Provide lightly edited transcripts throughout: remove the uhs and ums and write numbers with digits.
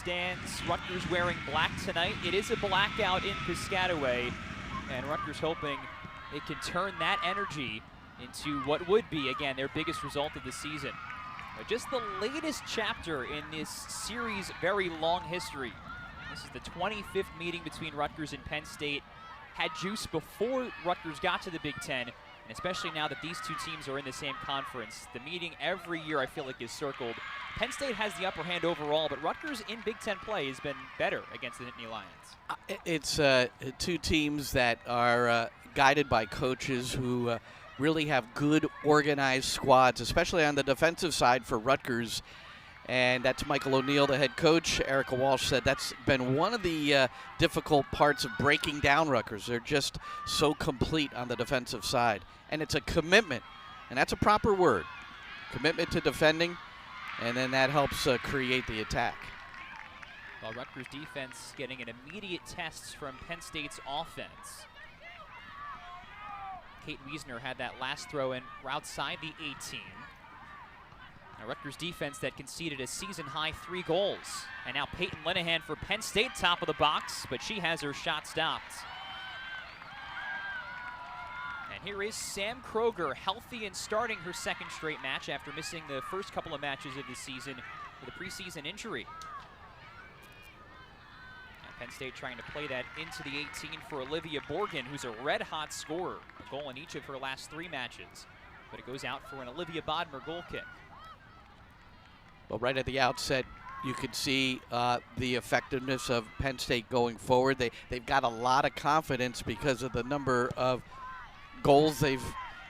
stands. Rutgers wearing black tonight. It is a blackout in Piscataway, and Rutgers hoping it can turn that energy into what would be, again, their biggest result of the season. But just the latest chapter in this series' very long history. This is the 25th meeting between Rutgers and Penn State. Had juice before Rutgers got to the Big Ten, and especially now that these two teams are in the same conference. The meeting every year I feel like is circled. Penn State has the upper hand overall, but Rutgers in Big Ten play has been better against the Nittany Lions. It's two teams that are guided by coaches who really have good organized squads, especially on the defensive side for Rutgers. And that's Michael O'Neill, the head coach. Erica Walsh said that's been one of the difficult parts of breaking down Rutgers. They're just so complete on the defensive side. And it's a commitment, and that's a proper word. Commitment to defending, and then that helps create the attack. Well, Rutgers defense getting an immediate test from Penn State's offense. Kate Wiesner had that last throw in outside the 18. Now Rutgers defense that conceded a season-high 3 goals. And now Payton Linnehan for Penn State, top of the box, but she has her shot stopped. And here is Sam Kroger, healthy and starting her second straight match after missing the first couple of matches of the season with a preseason injury. Penn State trying to play that into the 18 for Olivia Borgen, who's a red-hot scorer. A goal in each of her last 3 matches. But it goes out for an Olivia Bodmer goal kick. Well, right at the outset, you could see the effectiveness of Penn State going forward. They've got a lot of confidence because of the number of goals they've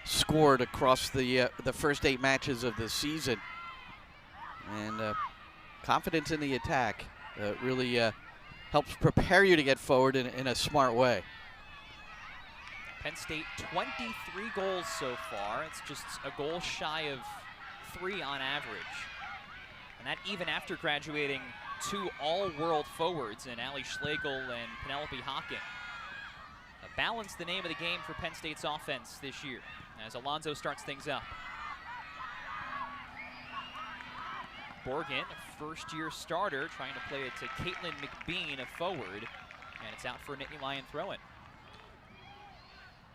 scored across the first 8 matches of the season. And confidence in the attack really helps prepare you to get forward in a smart way. Penn State 23 goals so far. It's just a goal shy of 3 on average. And that even after graduating 2 all-world forwards in Allie Schlegel and Penelope Hocking. Balance the name of the game for Penn State's offense this year as Alonso starts things up. Borgen, a first-year starter, trying to play it to Caitlin McBean, a forward, and it's out for a Nittany Lion throw-in.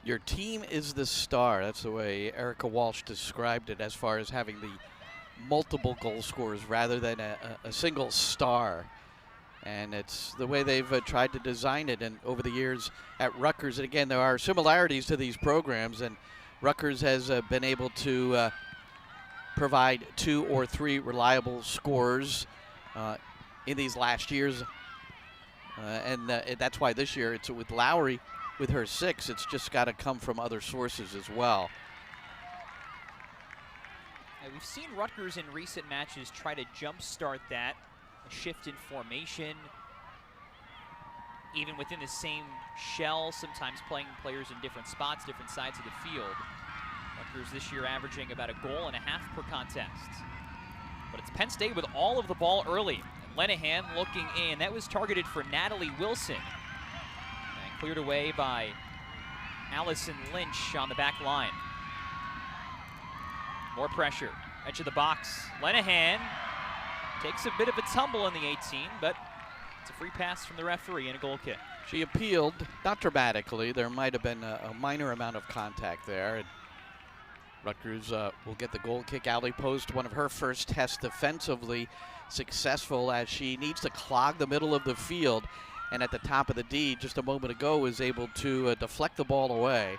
Your team is the star. That's the way Erica Walsh described it, as far as having the multiple goal scorers rather than a single star. And it's the way they've tried to design it and over the years at Rutgers. And again, there are similarities to these programs, and Rutgers has been able to provide 2 or 3 reliable scorers in these last years. And that's why this year it's with Lowry with her 6. It's just got to come from other sources as well. We've seen Rutgers in recent matches try to jumpstart that, a shift in formation, even within the same shell, sometimes playing players in different spots, different sides of the field. Rutgers this year averaging about 1.5 goals per contest. But it's Penn State with all of the ball early. And Linnehan looking in. That was targeted for Natalie Wilson. And cleared away by Allison Lynch on the back line. More pressure, edge of the box. Linnehan takes a bit of a tumble in the 18, but it's a free pass from the referee and a goal kick. She appealed, not dramatically. There might have been a minor amount of contact there. And Rutgers will get the goal kick. Allie Post, one of her first tests defensively, successful as she needs to clog the middle of the field. And at the top of the D, just a moment ago, was able to deflect the ball away.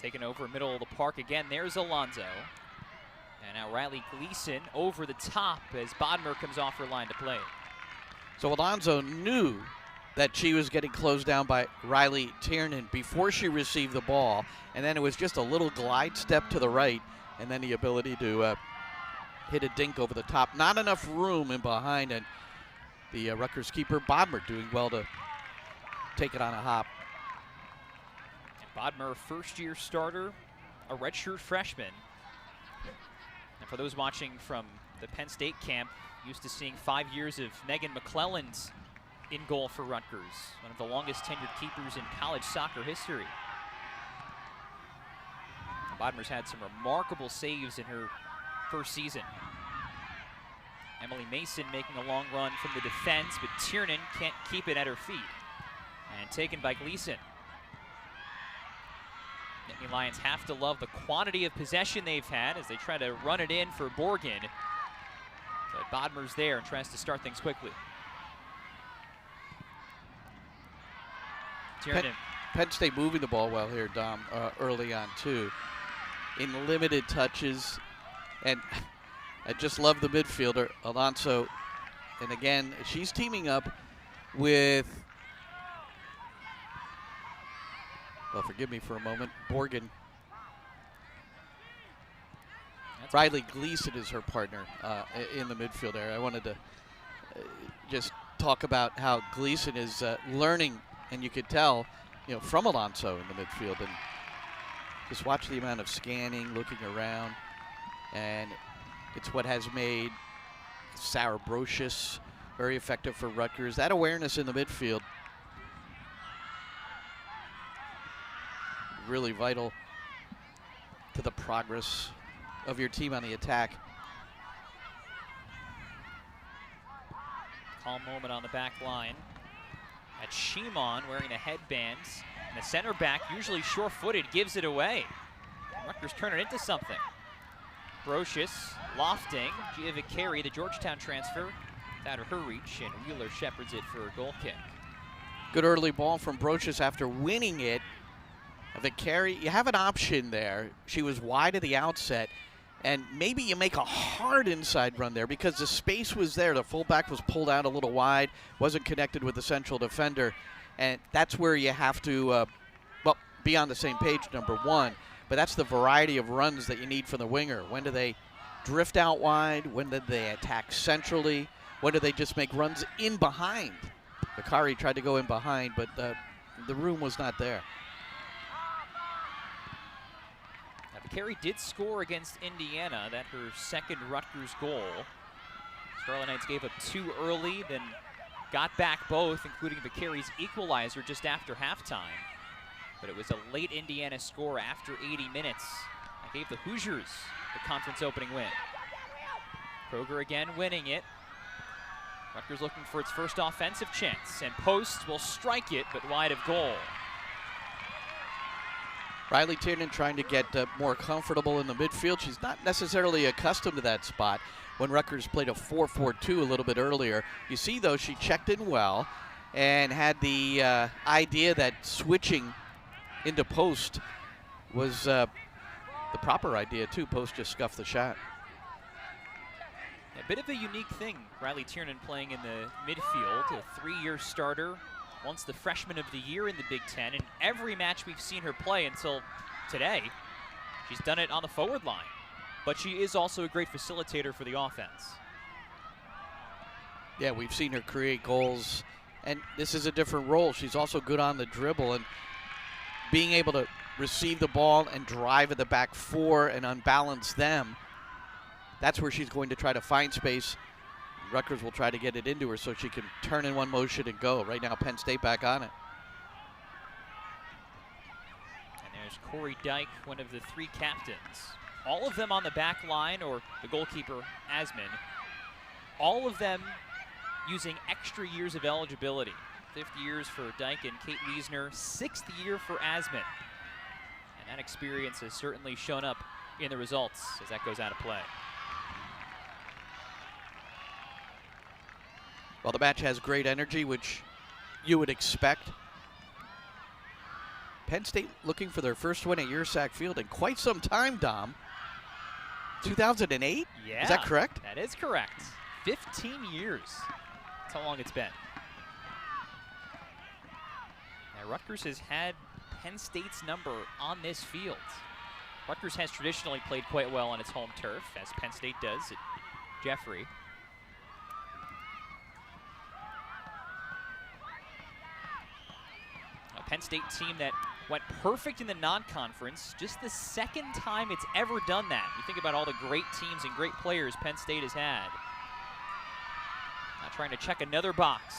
Taken over middle of the park again. There's Alonso. And now Riley Gleason over the top as Bodmer comes off her line to play. So Alonso knew that she was getting closed down by Riley Tiernan before she received the ball. And then it was just a little glide step to the right, and then the ability to hit a dink over the top. Not enough room in behind, and the Rutgers keeper, Bodmer, doing well to take it on a hop. Bodmer, first-year starter, a redshirt freshman. And for those watching from the Penn State camp, used to seeing 5 years of Megan McClellan's in goal for Rutgers, one of the longest tenured keepers in college soccer history. Bodmer's had some remarkable saves in her first season. Emily Mason making a long run from the defense, but Tiernan can't keep it at her feet. And taken by Gleason. Nittany Lions have to love the quantity of possession they've had as they try to run it in for Borgen. But Bodmer's there and tries to start things quickly. Tiernan. Penn State moving the ball well here, Dom, early on too. In limited touches, and I just love the midfielder, Alonso. And again, she's teaming up with, well, forgive me for a moment, Borgen. Riley Gleason is her partner in the midfield area. I wanted to just talk about how Gleason is learning, and you could tell, you know, from Alonso in the midfield. And just watch the amount of scanning, looking around, and it's what has made Sarah Brocious very effective for Rutgers. That awareness in the midfield, really vital to the progress of your team on the attack. Calm moment on the back line. At Shimon wearing the headbands. And the center back, usually sure-footed, gives it away. Rutgers turn it into something. Brocious, lofting. Gia Vicari, the Georgetown transfer, out of her reach, and Wheeler shepherds it for a goal kick. Good early ball from Brocious after winning it. Vicari, you have an option there. She was wide at the outset, and maybe you make a hard inside run there because the space was there. The fullback was pulled out a little wide, wasn't connected with the central defender, and that's where you have to, well, be on the same page, number one. But that's the variety of runs that you need from the winger. When do they drift out wide? When do they attack centrally? When do they just make runs in behind? Vicari tried to go in behind, but the room was not there. Vicari did score against Indiana. That's her second Rutgers goal. Scarlet Knights gave up 2 early, then got back both, including Vicari's equalizer just after halftime. But it was a late Indiana score after 80 minutes. That gave the Hoosiers the conference opening win. Kroger again winning it. Rutgers looking for its first offensive chance, and Post will strike it, but wide of goal. Riley Tiernan trying to get more comfortable in the midfield. She's not necessarily accustomed to that spot. When Rutgers played a 4-4-2 a little bit earlier, you see, though, she checked in well and had the idea that switching into Post was the proper idea, too. Post just scuffed the shot. A bit of a unique thing, Riley Tiernan playing in the midfield, a 3-year starter. Once the freshman of the year in the Big Ten, and every match we've seen her play until today, she's done it on the forward line. But she is also a great facilitator for the offense. Yeah, we've seen her create goals, and this is a different role. She's also good on the dribble, and being able to receive the ball and drive at the back four and unbalance them, that's where she's going to try to find space. Rutgers will try to get it into her so she can turn in one motion and go. Right now, Penn State back on it. And there's Corey Dyke, one of the 3 captains. All of them on the back line, or the goalkeeper, Asman. All of them using extra years of eligibility. 5th years for Dyke and Kate Wiesner, 6th year for Asman. And that experience has certainly shown up in the results as that goes out of play. Well, the match has great energy, which you would expect. Penn State looking for their first win at Yersack Field in quite some time, Dom. 2008? Yeah. Is that correct? That is correct. 15 years. That's how long it's been. Now, Rutgers has had Penn State's number on this field. Rutgers has traditionally played quite well on its home turf, as Penn State does at Jeffrey. Penn State team that went perfect in the non-conference, just the 2nd time it's ever done that. You think about all the great teams and great players Penn State has had. Now trying to check another box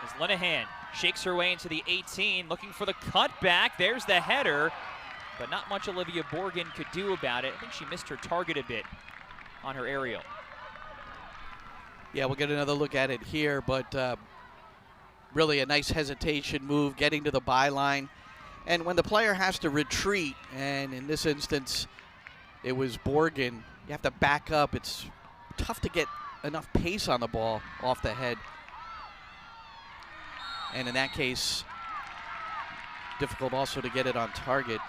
as Linnehan shakes her way into the 18, looking for the cutback. There's the header, but not much Olivia Borgen could do about it. I think she missed her target a bit on her aerial. Yeah, we'll get another look at it here, but really a nice hesitation move, getting to the byline. And when the player has to retreat, and in this instance, it was Borgen, you have to back up. It's tough to get enough pace on the ball off the head. And in that case, difficult also to get it on target.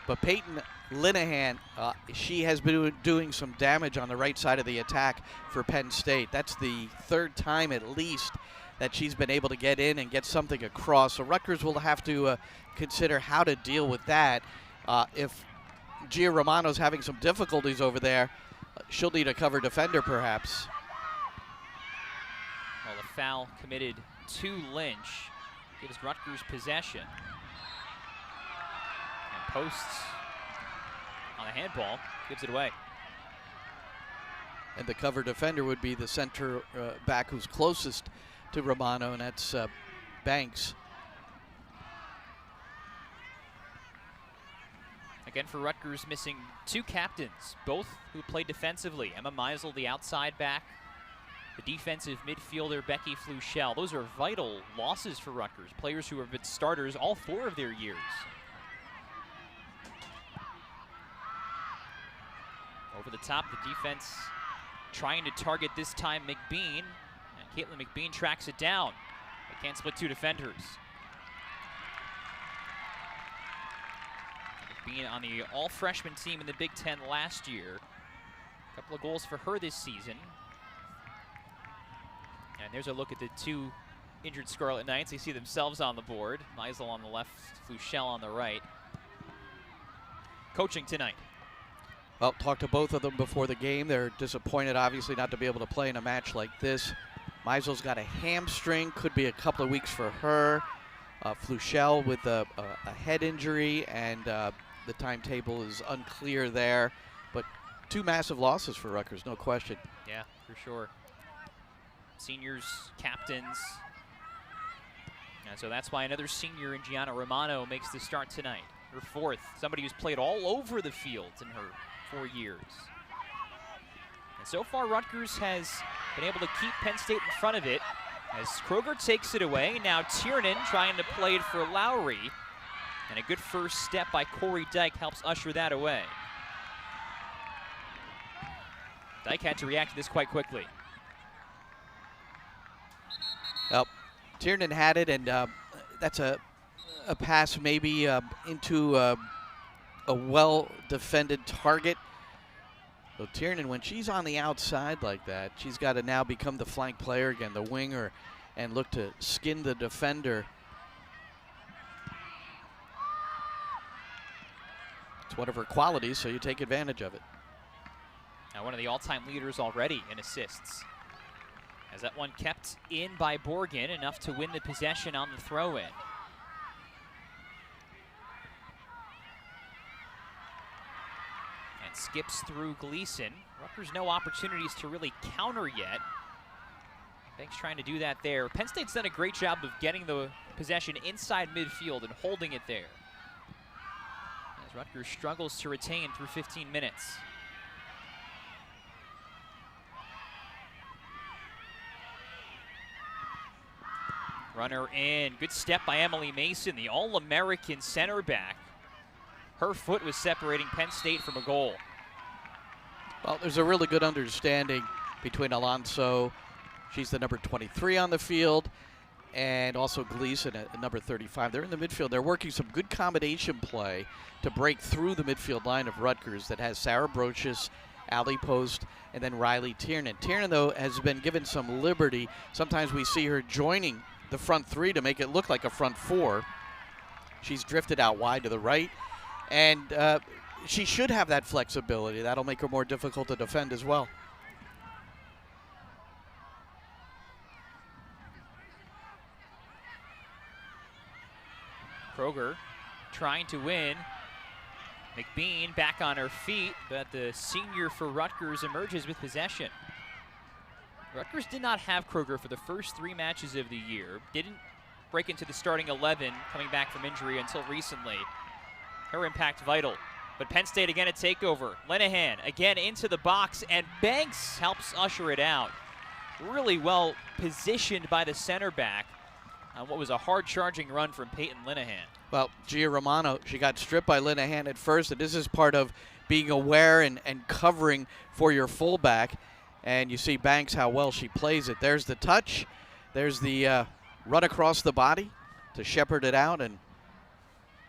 But Payton Linnehan, she has been doing some damage on the right side of the attack for Penn State. That's the third time at least that she's been able to get in and get something across. So Rutgers will have to consider how to deal with that. If Gia Romano's having some difficulties over there, she'll need a cover defender perhaps. Well, the foul committed to Lynch gives Rutgers possession. And Posts on the handball gives it away. And the cover defender would be the center back who's closest to Romano, and that's Banks. Again for Rutgers, missing two captains, both who played defensively. Emma Meisel, the outside back, the defensive midfielder, Becky Fluchel. Those are vital losses for Rutgers, players who have been starters all 4 of their years. Over the top, the defense trying to target this time McBean. And Caitlin McBean tracks it down. They can't split 2 defenders. McBean on the all-freshman team in the Big Ten last year. A couple of goals for her this season. And there's a look at the 2 injured Scarlet Knights. They see themselves on the board. Meisel on the left, Fluchel on the right. Coaching tonight. Well, talked to both of them before the game. They're disappointed, obviously, not to be able to play in a match like this. Meisel's got a hamstring, could be a couple of weeks for her. Fluchel with a head injury, and the timetable is unclear there. But 2 massive losses for Rutgers, no question. Yeah, for sure. Seniors, captains. And so that's why another senior in Gianna Romano makes the start tonight. Her 4th, somebody who's played all over the field in her 4 years. And so far, Rutgers has been able to keep Penn State in front of it as Kroger takes it away. Now Tiernan trying to play it for Lowry. And a good first step by Corey Dyke helps usher that away. Dyke had to react to this quite quickly. Well, Tiernan had it, and that's a pass maybe into a well-defended target. So Tiernan, when she's on the outside like that, she's got to now become the flank player again, the winger, and look to skin the defender. It's one of her qualities, so you take advantage of it. Now one of the all-time leaders already in assists. As that one kept in by Borgen, enough to win the possession on the throw-in. And skips through Gleason. Rutgers no opportunities to really counter yet. Banks trying to do that there. Penn State's done a great job of getting the possession inside midfield and holding it there. As Rutgers struggles to retain through 15 minutes. Runner in, good step by Emily Mason, the All-American center back. Her foot was separating Penn State from a goal. Well, there's a really good understanding between Alonso, she's the number 23 on the field, and also Gleason at number 35. They're in the midfield. They're working some good combination play to break through the midfield line of Rutgers that has Sarah Brochus, Allie Post, and then Riley Tiernan. Tiernan, though, has been given some liberty. Sometimes we see her joining the front 3 to make it look like a front 4. She's drifted out wide to the right, and she should have that flexibility. That'll make her more difficult to defend as well. Kroger trying to win. McBean back on her feet, but the senior for Rutgers emerges with possession. Rutgers did not have Kroger for the first 3 matches of the year. Didn't break into the starting 11 coming back from injury until recently. Her impact vital But Penn State again a takeover. Linnehan again into the box, and Banks helps usher it out. Really well positioned by the center back on what was a hard charging run from Payton Linnehan. Well, Gia Romano, she got stripped by Linnehan at first, and this is part of being aware and covering for your fullback. And you see Banks, how well she plays it. There's the touch. There's the run across the body to shepherd it out, and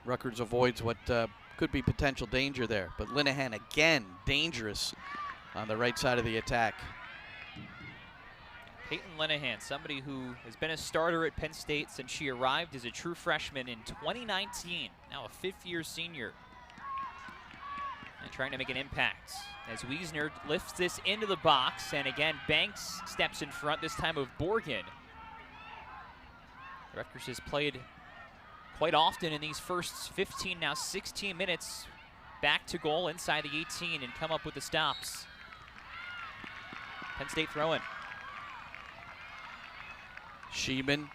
Rutgers avoids what could be potential danger there. But Linnehan again dangerous on the right side of the attack. Payton Linnehan, somebody who has been a starter at Penn State since she arrived as a true freshman in 2019, now a fifth-year senior, and trying to make an impact as Wiesner lifts this into the box, and again Banks steps in front, this time of Borgen. Rutgers has played quite often in these first 15, now 16 minutes, back to goal inside the 18 and come up with the stops. Penn State throwing. Schiemann,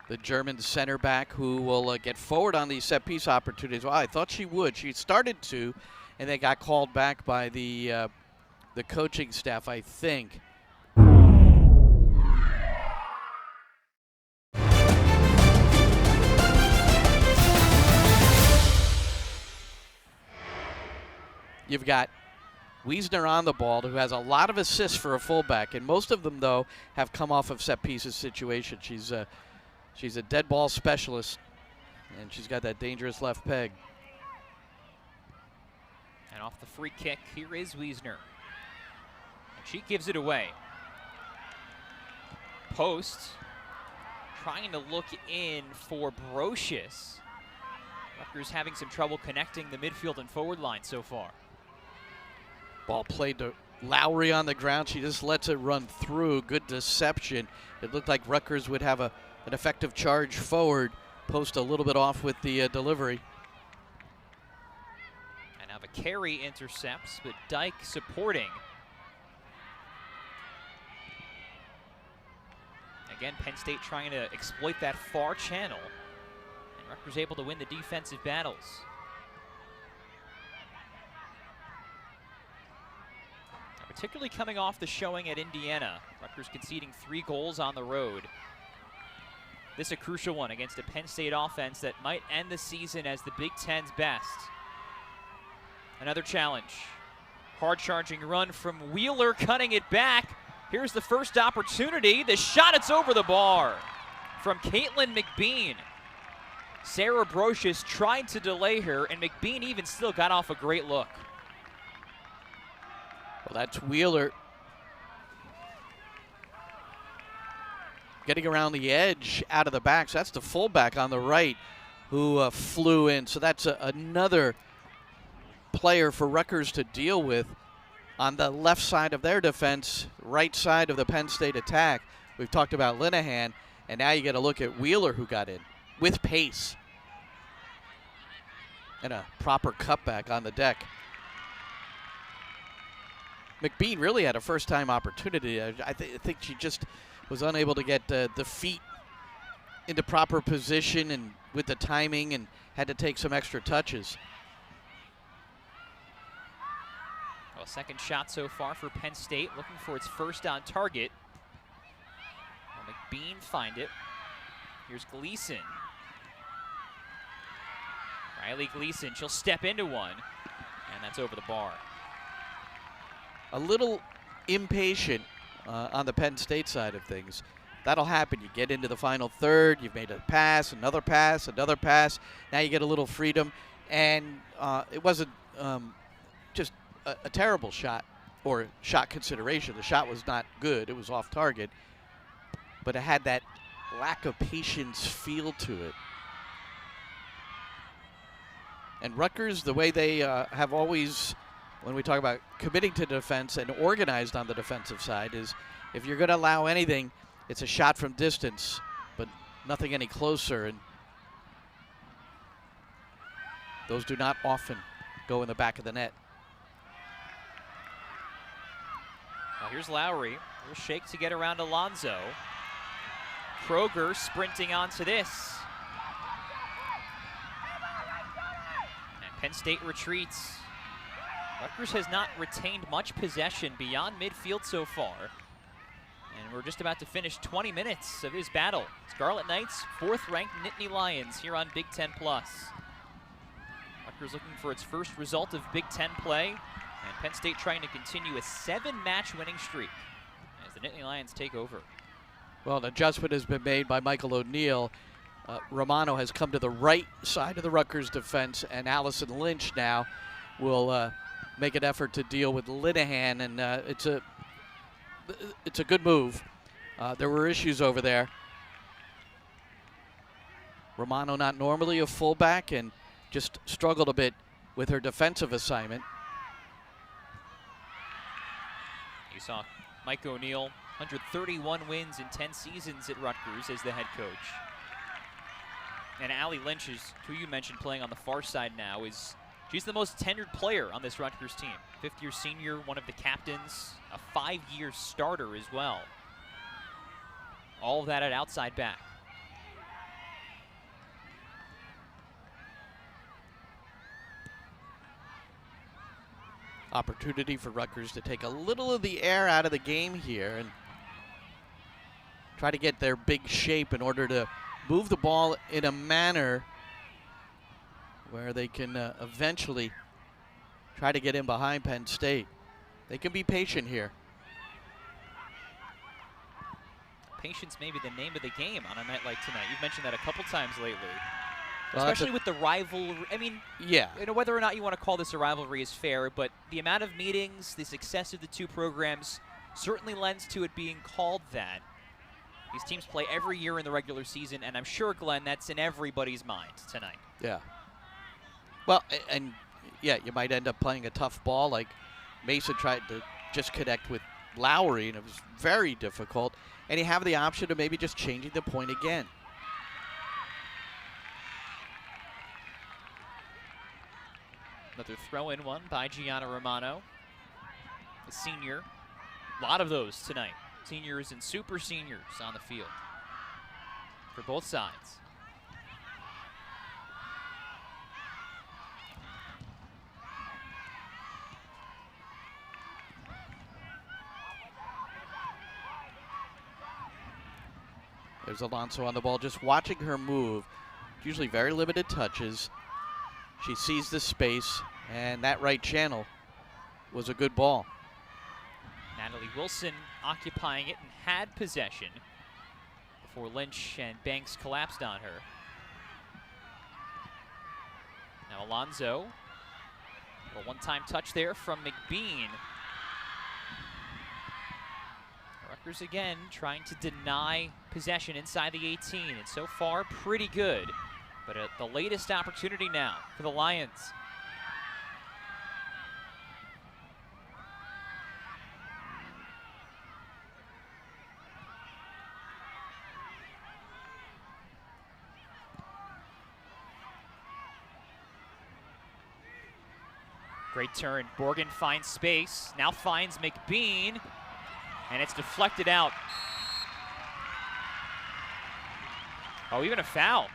the German center back, who will get forward on these set piece opportunities. Well, I thought she would. She started to, and they got called back by the coaching staff, I think. You've got Wiesner on the ball, who has a lot of assists for a fullback, and most of them, though, have come off of set pieces situation. She's a dead ball specialist, and she's got that dangerous left peg. And off the free kick, here is Wiesner. And she gives it away. Post, trying to look in for Brocious. Rutgers having some trouble connecting the midfield and forward line so far. Ball played to Lowry on the ground. She just lets it run through. Good deception. It looked like Rutgers would have an effective charge forward. Post a little bit off with the delivery. And now the carry intercepts, but Dyke supporting. Again, Penn State trying to exploit that far channel. And Rutgers able to win the defensive battles. Particularly coming off the showing at Indiana. Rutgers conceding 3 goals on the road. This a crucial one against a Penn State offense that might end the season as the Big Ten's best. Another challenge. Hard charging run from Wheeler, cutting it back. Here's the first opportunity. The shot, it's over the bar from Caitlin McBean. Sarah Brocious tried to delay her, and McBean even still got off a great look. Well, that's Wheeler getting around the edge out of the back. So that's the fullback on the right who flew in. So that's another player for Rutgers to deal with on the left side of their defense, right side of the Penn State attack. We've talked about Linnehan, and now you get a look at Wheeler, who got in with pace and a proper cutback on the deck. McBean really had a first-time opportunity. I think she just was unable to get the feet into proper position and with the timing, and had to take some extra touches. Well, second shot so far for Penn State, looking for its first on target. Well, McBean find it. Here's Gleason. Riley Gleason, she'll step into one, and that's over the bar. A little impatient on the Penn State side of things. That'll happen. You get into the final third, you've made a pass, another pass, another pass. Now you get a little freedom, and it wasn't just a terrible shot or shot consideration. The shot was not good. It was off target, but it had that lack of patience feel to it. And Rutgers, the way they have always, when we talk about committing to defense and organized on the defensive side, is if you're going to allow anything, it's a shot from distance, but nothing any closer. And those do not often go in the back of the net. Now here's Lowry. Little shake to get around Alonzo. Kroger sprinting onto this. And Penn State retreats. Rutgers has not retained much possession beyond midfield so far. And we're just about to finish 20 minutes of this battle. Scarlet Knights, 4th-ranked Nittany Lions here on Big Ten Plus. Rutgers looking for its first result of Big Ten play, and Penn State trying to continue a 7-match winning streak as the Nittany Lions take over. Well, an adjustment has been made by Michael O'Neill. Romano has come to the right side of the Rutgers defense, and Allison Lynch now will make an effort to deal with Linnehan, and it's a good move. There were issues over there. Romano not normally a fullback and just struggled a bit with her defensive assignment. You saw Mike O'Neill, 131 wins in 10 seasons at Rutgers as the head coach. And Allie Lynch, is who you mentioned playing on the far side now, she's the most tenured player on this Rutgers team. 5th-year senior, one of the captains, a 5-year starter as well. All of that at outside back. Opportunity for Rutgers to take a little of the air out of the game here and try to get their big shape in order to move the ball in a manner where they can eventually try to get in behind Penn State. They can be patient here. Patience may be the name of the game on a night like tonight. You've mentioned that a couple times lately. Well, especially with the rivalry. I mean, yeah. You know, whether or not you want to call this a rivalry is fair, but the amount of meetings, the success of the two programs certainly lends to it being called that. These teams play every year in the regular season, and I'm sure, Glenn, that's in everybody's mind tonight. Yeah. Well, and yeah, you might end up playing a tough ball like Mason tried to just connect with Lowry, and it was very difficult. And you have the option of maybe just changing the point again. Another throw-in one by Gianna Romano, the senior. A lot of those tonight. Seniors and super seniors on the field for both sides. There's Alonso on the ball, just watching her move. Usually very limited touches. She sees the space, and that right channel was a good ball. Natalie Wilson occupying it and had possession before Lynch and Banks collapsed on her. Now Alonso, a one-time touch there from McBean. Rutgers again trying to deny possession inside the 18, and so far pretty good. But at the latest opportunity now for the Lions. Great turn. Borgen finds space. Now finds McBean. And it's deflected out. Oh, even a foul.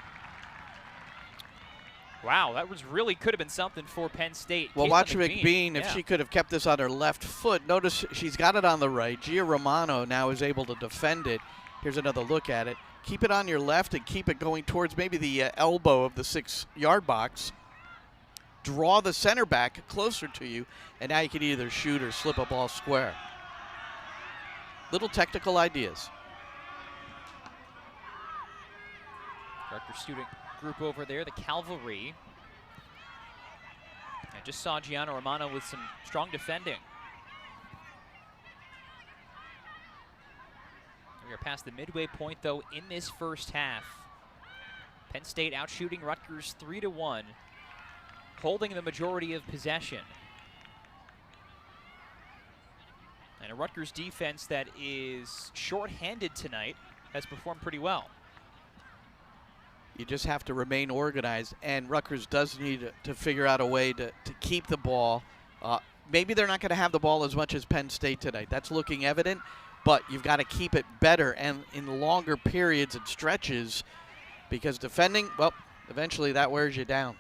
Wow, that was really could have been something for Penn State. Well, Caitlin watch McBean, if she could have kept this on her left foot. Notice she's got it on the right. Gia Romano now is able to defend it. Here's another look at it. Keep it on your left and keep it going towards maybe the elbow of the 6-yard box. Draw the center back closer to you, and now you can either shoot or slip a ball square. Little technical ideas. Rutgers student group over there, the Cavalry. I just saw Gianna Romano with some strong defending. We are past the midway point, though, in this first half. Penn State outshooting Rutgers 3-1, holding the majority of possession. And a Rutgers defense that is shorthanded tonight has performed pretty well. You just have to remain organized, and Rutgers does need to figure out a way to keep the ball. Maybe they're not going to have the ball as much as Penn State tonight. That's looking evident, but you've got to keep it better and in longer periods and stretches, because defending, well, eventually that wears you down.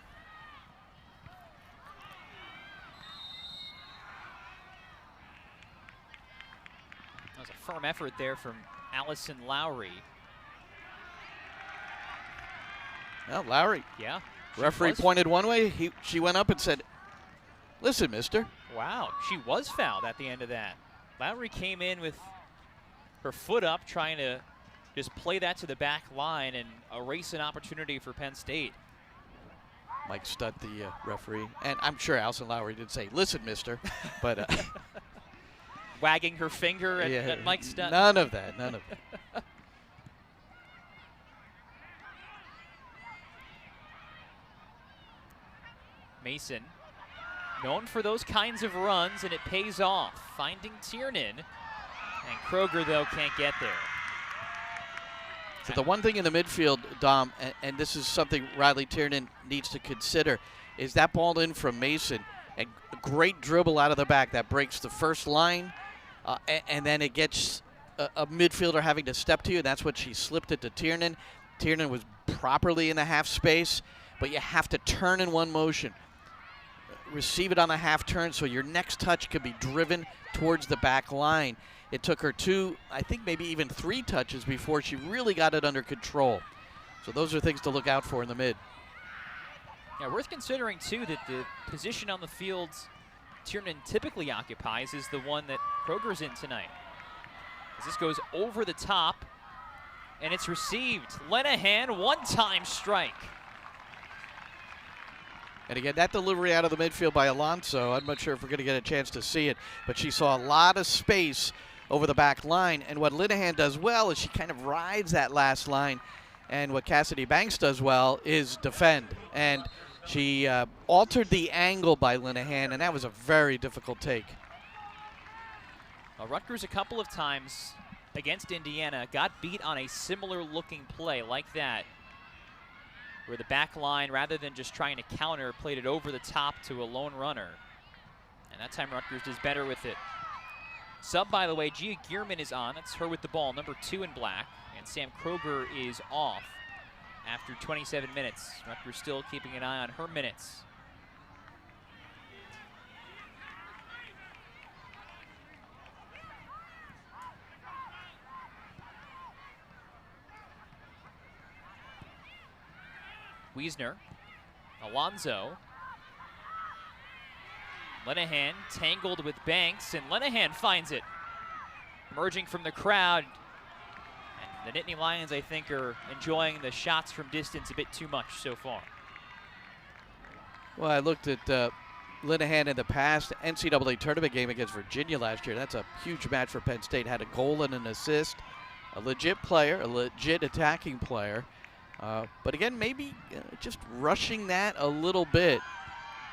firm effort there from Allison Lowry. Well, Lowry. Yeah. Referee pointed one way. She went up and said, "Listen, mister." Wow, she was fouled at the end of that. Lowry came in with her foot up, trying to just play that to the back line and erase an opportunity for Penn State. Mike Stutt, the referee. And I'm sure Allison Lowry did say, "Listen, mister." But wagging her finger at Mike Stutt. None of that, none of that. Mason, known for those kinds of runs, and it pays off. Finding Tiernan, and Kroger, though, can't get there. So the one thing in the midfield, Dom, and this is something Riley Tiernan needs to consider, is that ball in from Mason, and a great dribble out of the back that breaks the first line, and then it gets a midfielder having to step to you, and that's what she slipped it to Tiernan. Tiernan was properly in the half space, but you have to turn in one motion. Receive it on the half turn so your next touch could be driven towards the back line. It took her 2, I think maybe even 3 touches before she really got it under control. So those are things to look out for in the mid. Yeah, worth considering too that the position on the field Tiernan typically occupies is the one that Kroger's in tonight. As this goes over the top, and it's received. Linnehan, one-time strike. And again, that delivery out of the midfield by Alonso, I'm not sure if we're going to get a chance to see it, but she saw a lot of space over the back line. And what Linnehan does well is she kind of rides that last line. And what Cassidy Banks does well is defend. And she altered the angle by Linnehan, and that was a very difficult take. Well, Rutgers a couple of times against Indiana got beat on a similar looking play like that, where the back line, rather than just trying to counter, played it over the top to a lone runner. And that time Rutgers does better with it. Sub, by the way, Gia Gearman is on. That's her with the ball, number 2 in black. And Sam Kroger is off after 27 minutes. Rutgers still keeping an eye on her minutes. Wiesner, Alonso, Linnehan tangled with Banks, and Linnehan finds it. Emerging from the crowd, and the Nittany Lions, I think, are enjoying the shots from distance a bit too much so far. Well, I looked at Linnehan in the past NCAA tournament game against Virginia last year. That's a huge match for Penn State. Had a goal and an assist. A legit player, a legit attacking player. But again, maybe just rushing that a little bit.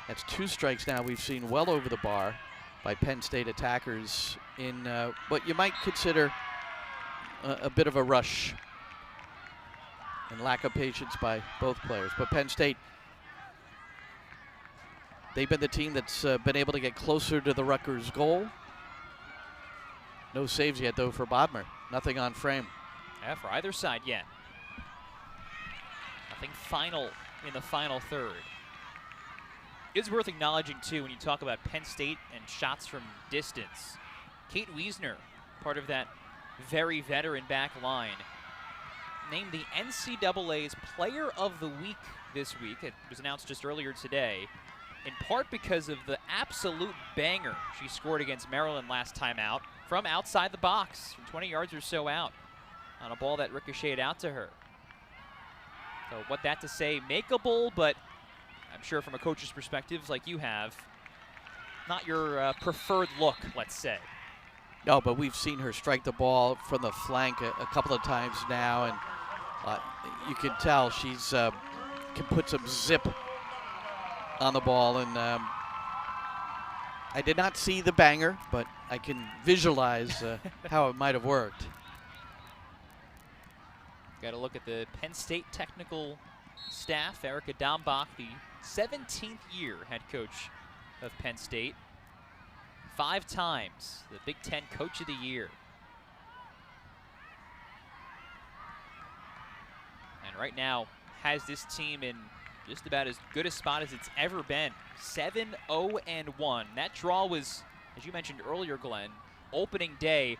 That's 2 strikes now we've seen well over the bar by Penn State attackers in what you might consider a bit of a rush and lack of patience by both players. But Penn State, they've been the team that's been able to get closer to the Rutgers goal. No saves yet, though, for Bodmer. Nothing on frame. Yeah, for either side yet. Nothing final in the final third. It's worth acknowledging, too, when you talk about Penn State and shots from distance. Kate Wiesner, part of that very veteran back line, named the NCAA's Player of the Week this week. It was announced just earlier today, in part because of the absolute banger she scored against Maryland last time out from outside the box, from 20 yards or so out, on a ball that ricocheted out to her. So what that to say, makeable, but I'm sure from a coach's perspective, like you have, not your preferred look, let's say. No, but we've seen her strike the ball from the flank a couple of times now, and you can tell she's can put some zip on the ball. And I did not see the banger, but I can visualize how it might have worked. Got to look at the Penn State technical staff. Erica Dombach, the 17th year head coach of Penn State. 5 times the Big Ten Coach of the Year. And right now has this team in just about as good a spot as it's ever been. 7-0-1. That draw was, as you mentioned earlier, Glenn, opening day.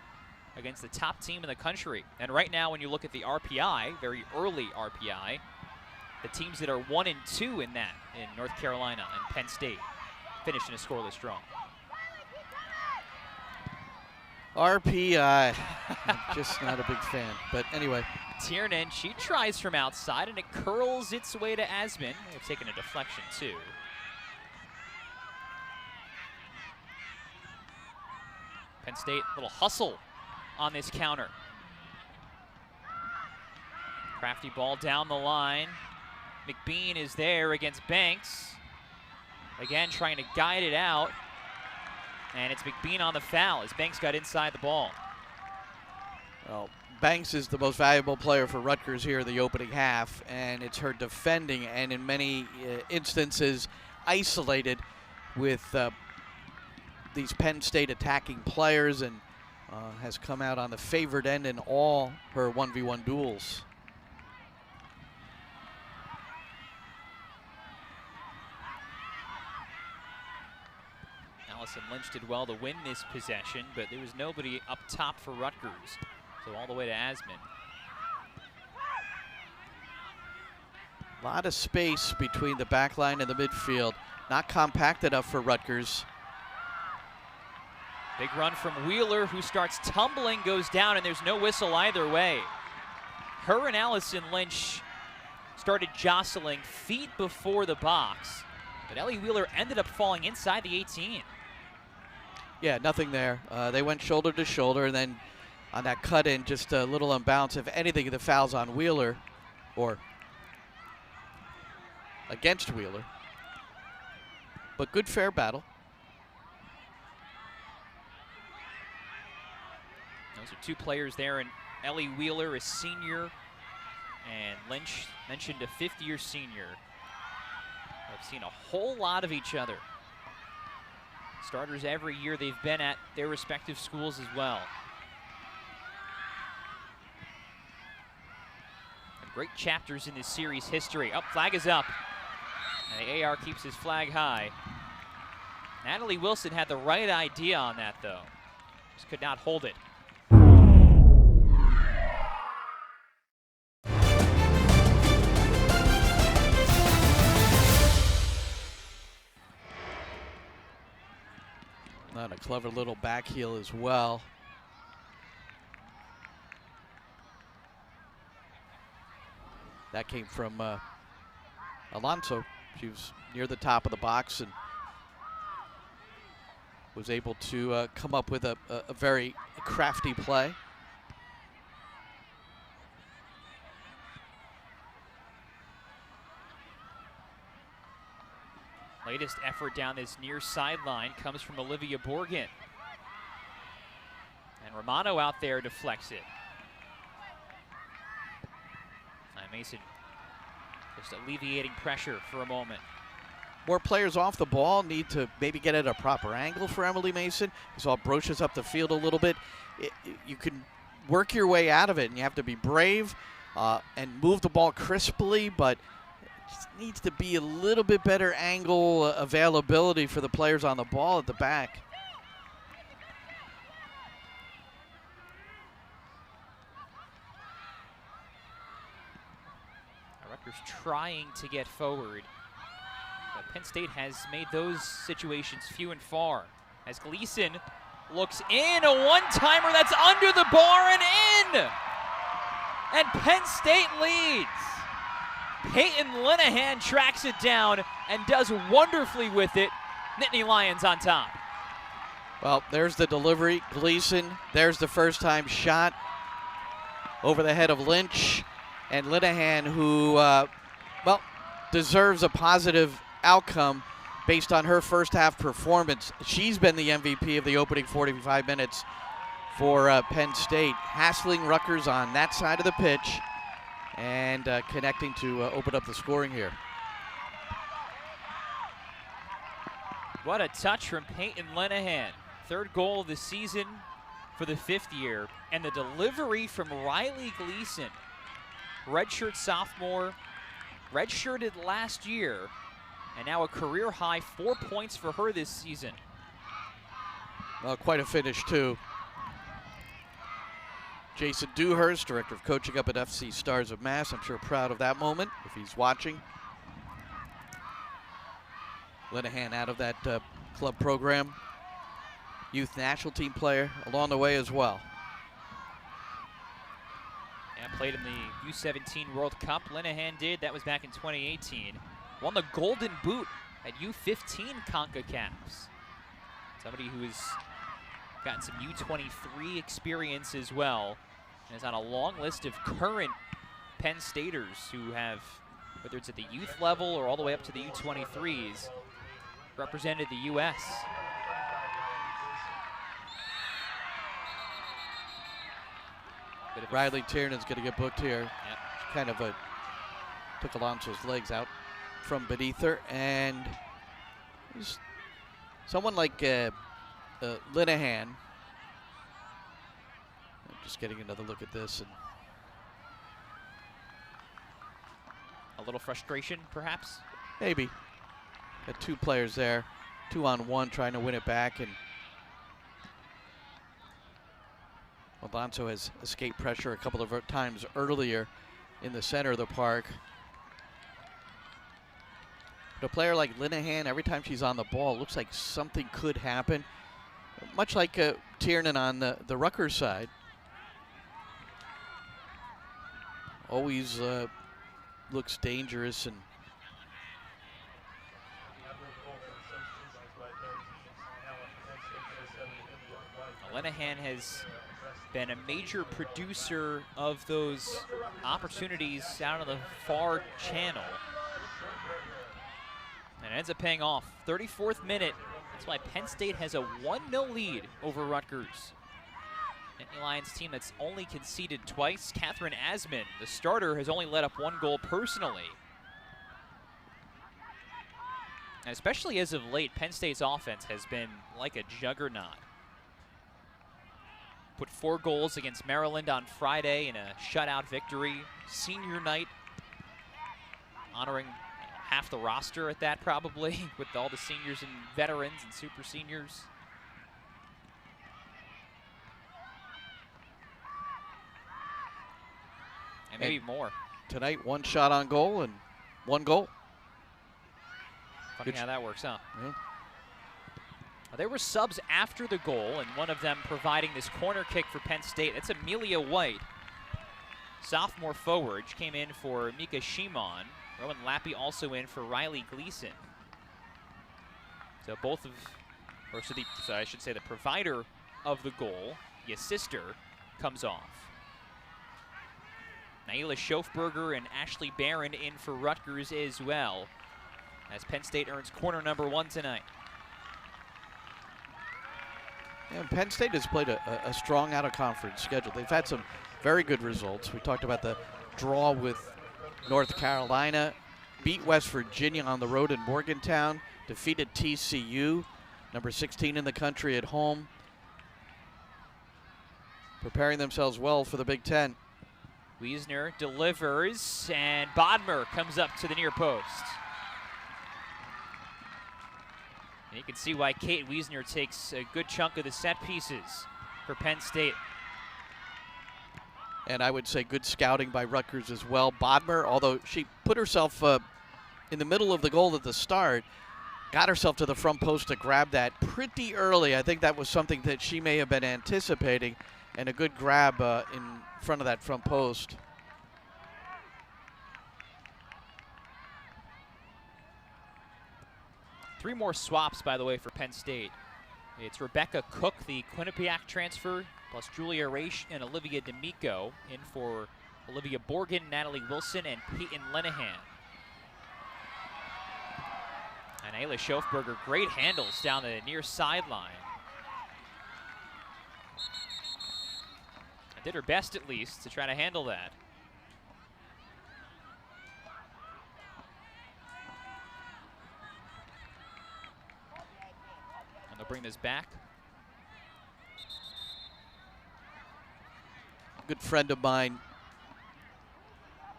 against the top team in the country. And right now, when you look at the RPI, very early RPI, the teams that are 1 and 2 in that, in North Carolina and Penn State, finished in a scoreless draw. RPI, I'm just not a big fan. But anyway. Tiernan, she tries from outside, and it curls its way to Asman. They've taken a deflection, too. Penn State, little hustle on this counter. Crafty ball down the line. McBean is there against Banks. Again, trying to guide it out. And it's McBean on the foul as Banks got inside the ball. Well, Banks is the most valuable player for Rutgers here in the opening half, and it's her defending and in many instances isolated with these Penn State attacking players, and has come out on the favored end in all her 1v1 duels. Allison Lynch did well to win this possession, but there was nobody up top for Rutgers. So all the way to Asman. A lot of space between the back line and the midfield. Not compact enough for Rutgers. Big run from Wheeler, who starts tumbling, goes down, and there's no whistle either way. Her and Allison Lynch started jostling feet before the box, but Ellie Wheeler ended up falling inside the 18. Yeah, nothing there. They went shoulder to shoulder, and then on that cut in, just a little unbalanced. If anything, the foul's on Wheeler, or against Wheeler. But good fair battle. Those are two players there, and Ellie Wheeler, a senior, and Lynch mentioned a fifth-year senior. I've seen a whole lot of each other. Starters every year. They've been at their respective schools as well. And great chapters in this series history. Flag is up. And the AR keeps his flag high. Natalie Wilson had the right idea on that, though. Just could not hold it. Not a clever little back heel as well. That came from Alonso. She was near the top of the box and was able to come up with a very crafty play. Latest effort down this near sideline comes from Olivia Borgen. And Romano out there deflects it. Mason just alleviating pressure for a moment. More players off the ball, need to maybe get at a proper angle for Emily Mason. You saw Brochus up the field a little bit. You can work your way out of it, and you have to be brave and move the ball crisply, but just needs to be a little bit better angle availability for the players on the ball at the back. Rutgers trying to get forward, but Penn State has made those situations few and far. As Gleason looks in, a one-timer that's under the bar and in! And Penn State leads. Payton Linnehan tracks it down and does wonderfully with it. Nittany Lions on top. Well, there's the delivery. Gleason, there's the first-time shot over the head of Lynch. And Linnehan, who, well, deserves a positive outcome based on her first-half performance. She's been the MVP of the opening 45 minutes for Penn State, hassling Rutgers on that side of the pitch and connecting to open up the scoring here. What a touch from Payton Linnehan. Third goal of the season for the fifth year. And the delivery from Riley Gleason. Redshirt sophomore, redshirted last year, and now a career high 4 points for her this season. Well, quite a finish, too. Jason Dewhurst, Director of Coaching up at FC Stars of Mass. I'm sure proud of that moment if he's watching. Linnehan out of that club program. Youth national team player along the way as well. And played in the U17 World Cup. Linnehan did. That was back in 2018. Won the Golden Boot at U15 CONCACAFs. Somebody who has gotten some U23 experience as well, and is on a long list of current Penn Staters who have, whether it's at the youth level or all the way up to the U23s, represented the U.S. Riley Tiernan's going to get booked here. Yep. Kind of took Alonso's legs out from beneath her, and someone like Linnehan. I'm just getting another look at this, and a little frustration, perhaps. Maybe. Got two players there, 2-on-1, trying to win it back, and Alonso has escaped pressure a couple of times earlier in the center of the park. But a player like Linnehan, every time she's on the ball, it looks like something could happen. Much like Tiernan on the Rutgers side. Always looks dangerous. And Linnehan has been a major producer of those opportunities down on the far channel. And it ends up paying off. 34th minute. That's why Penn State has a 1-0 lead over Rutgers. Nittany Lions team that's only conceded twice. Catherine Asman, the starter, has only let up 1 goal personally. And especially as of late, Penn State's offense has been like a juggernaut. Put 4 goals against Maryland on Friday in a shutout victory. Senior night, honoring half the roster at that probably, with all the seniors and veterans and super seniors. And maybe more. Tonight, 1 shot on goal and 1 goal. Funny how that works out. Yeah. There were subs after the goal, and one of them providing this corner kick for Penn State. That's Amelia White, sophomore forward. She came in for Mika Shimon. Rowan Lappy also in for Riley Gleason. So both of, so I should say the provider of the goal, the assister, comes off. Naila Schofberger and Ashley Barron in for Rutgers as well, as Penn State earns corner number 1 tonight. And Penn State has played a strong out-of-conference schedule. They've had some very good results. We talked about the draw with North Carolina, beat West Virginia on the road in Morgantown, defeated TCU, number 16 in the country at home. Preparing themselves well for the Big Ten. Wiesner delivers, and Bodmer comes up to the near post. And you can see why Kate Wiesner takes a good chunk of the set pieces for Penn State. And I would say good scouting by Rutgers as well. Bodmer, although she put herself in the middle of the goal at the start, got herself to the front post to grab that pretty early. I think that was something that she may have been anticipating, and a good grab in front of that front post. Three more swaps, by the way, for Penn State. It's Rebecca Cook, the Quinnipiac transfer, plus Julia Raish and Olivia D'Amico in for Olivia Borgen, Natalie Wilson, and Payton Linnehan. And Ayla Schofberger, great handles down the near sideline. And did her best, at least, to try to handle that. And they'll bring this back. Good friend of mine,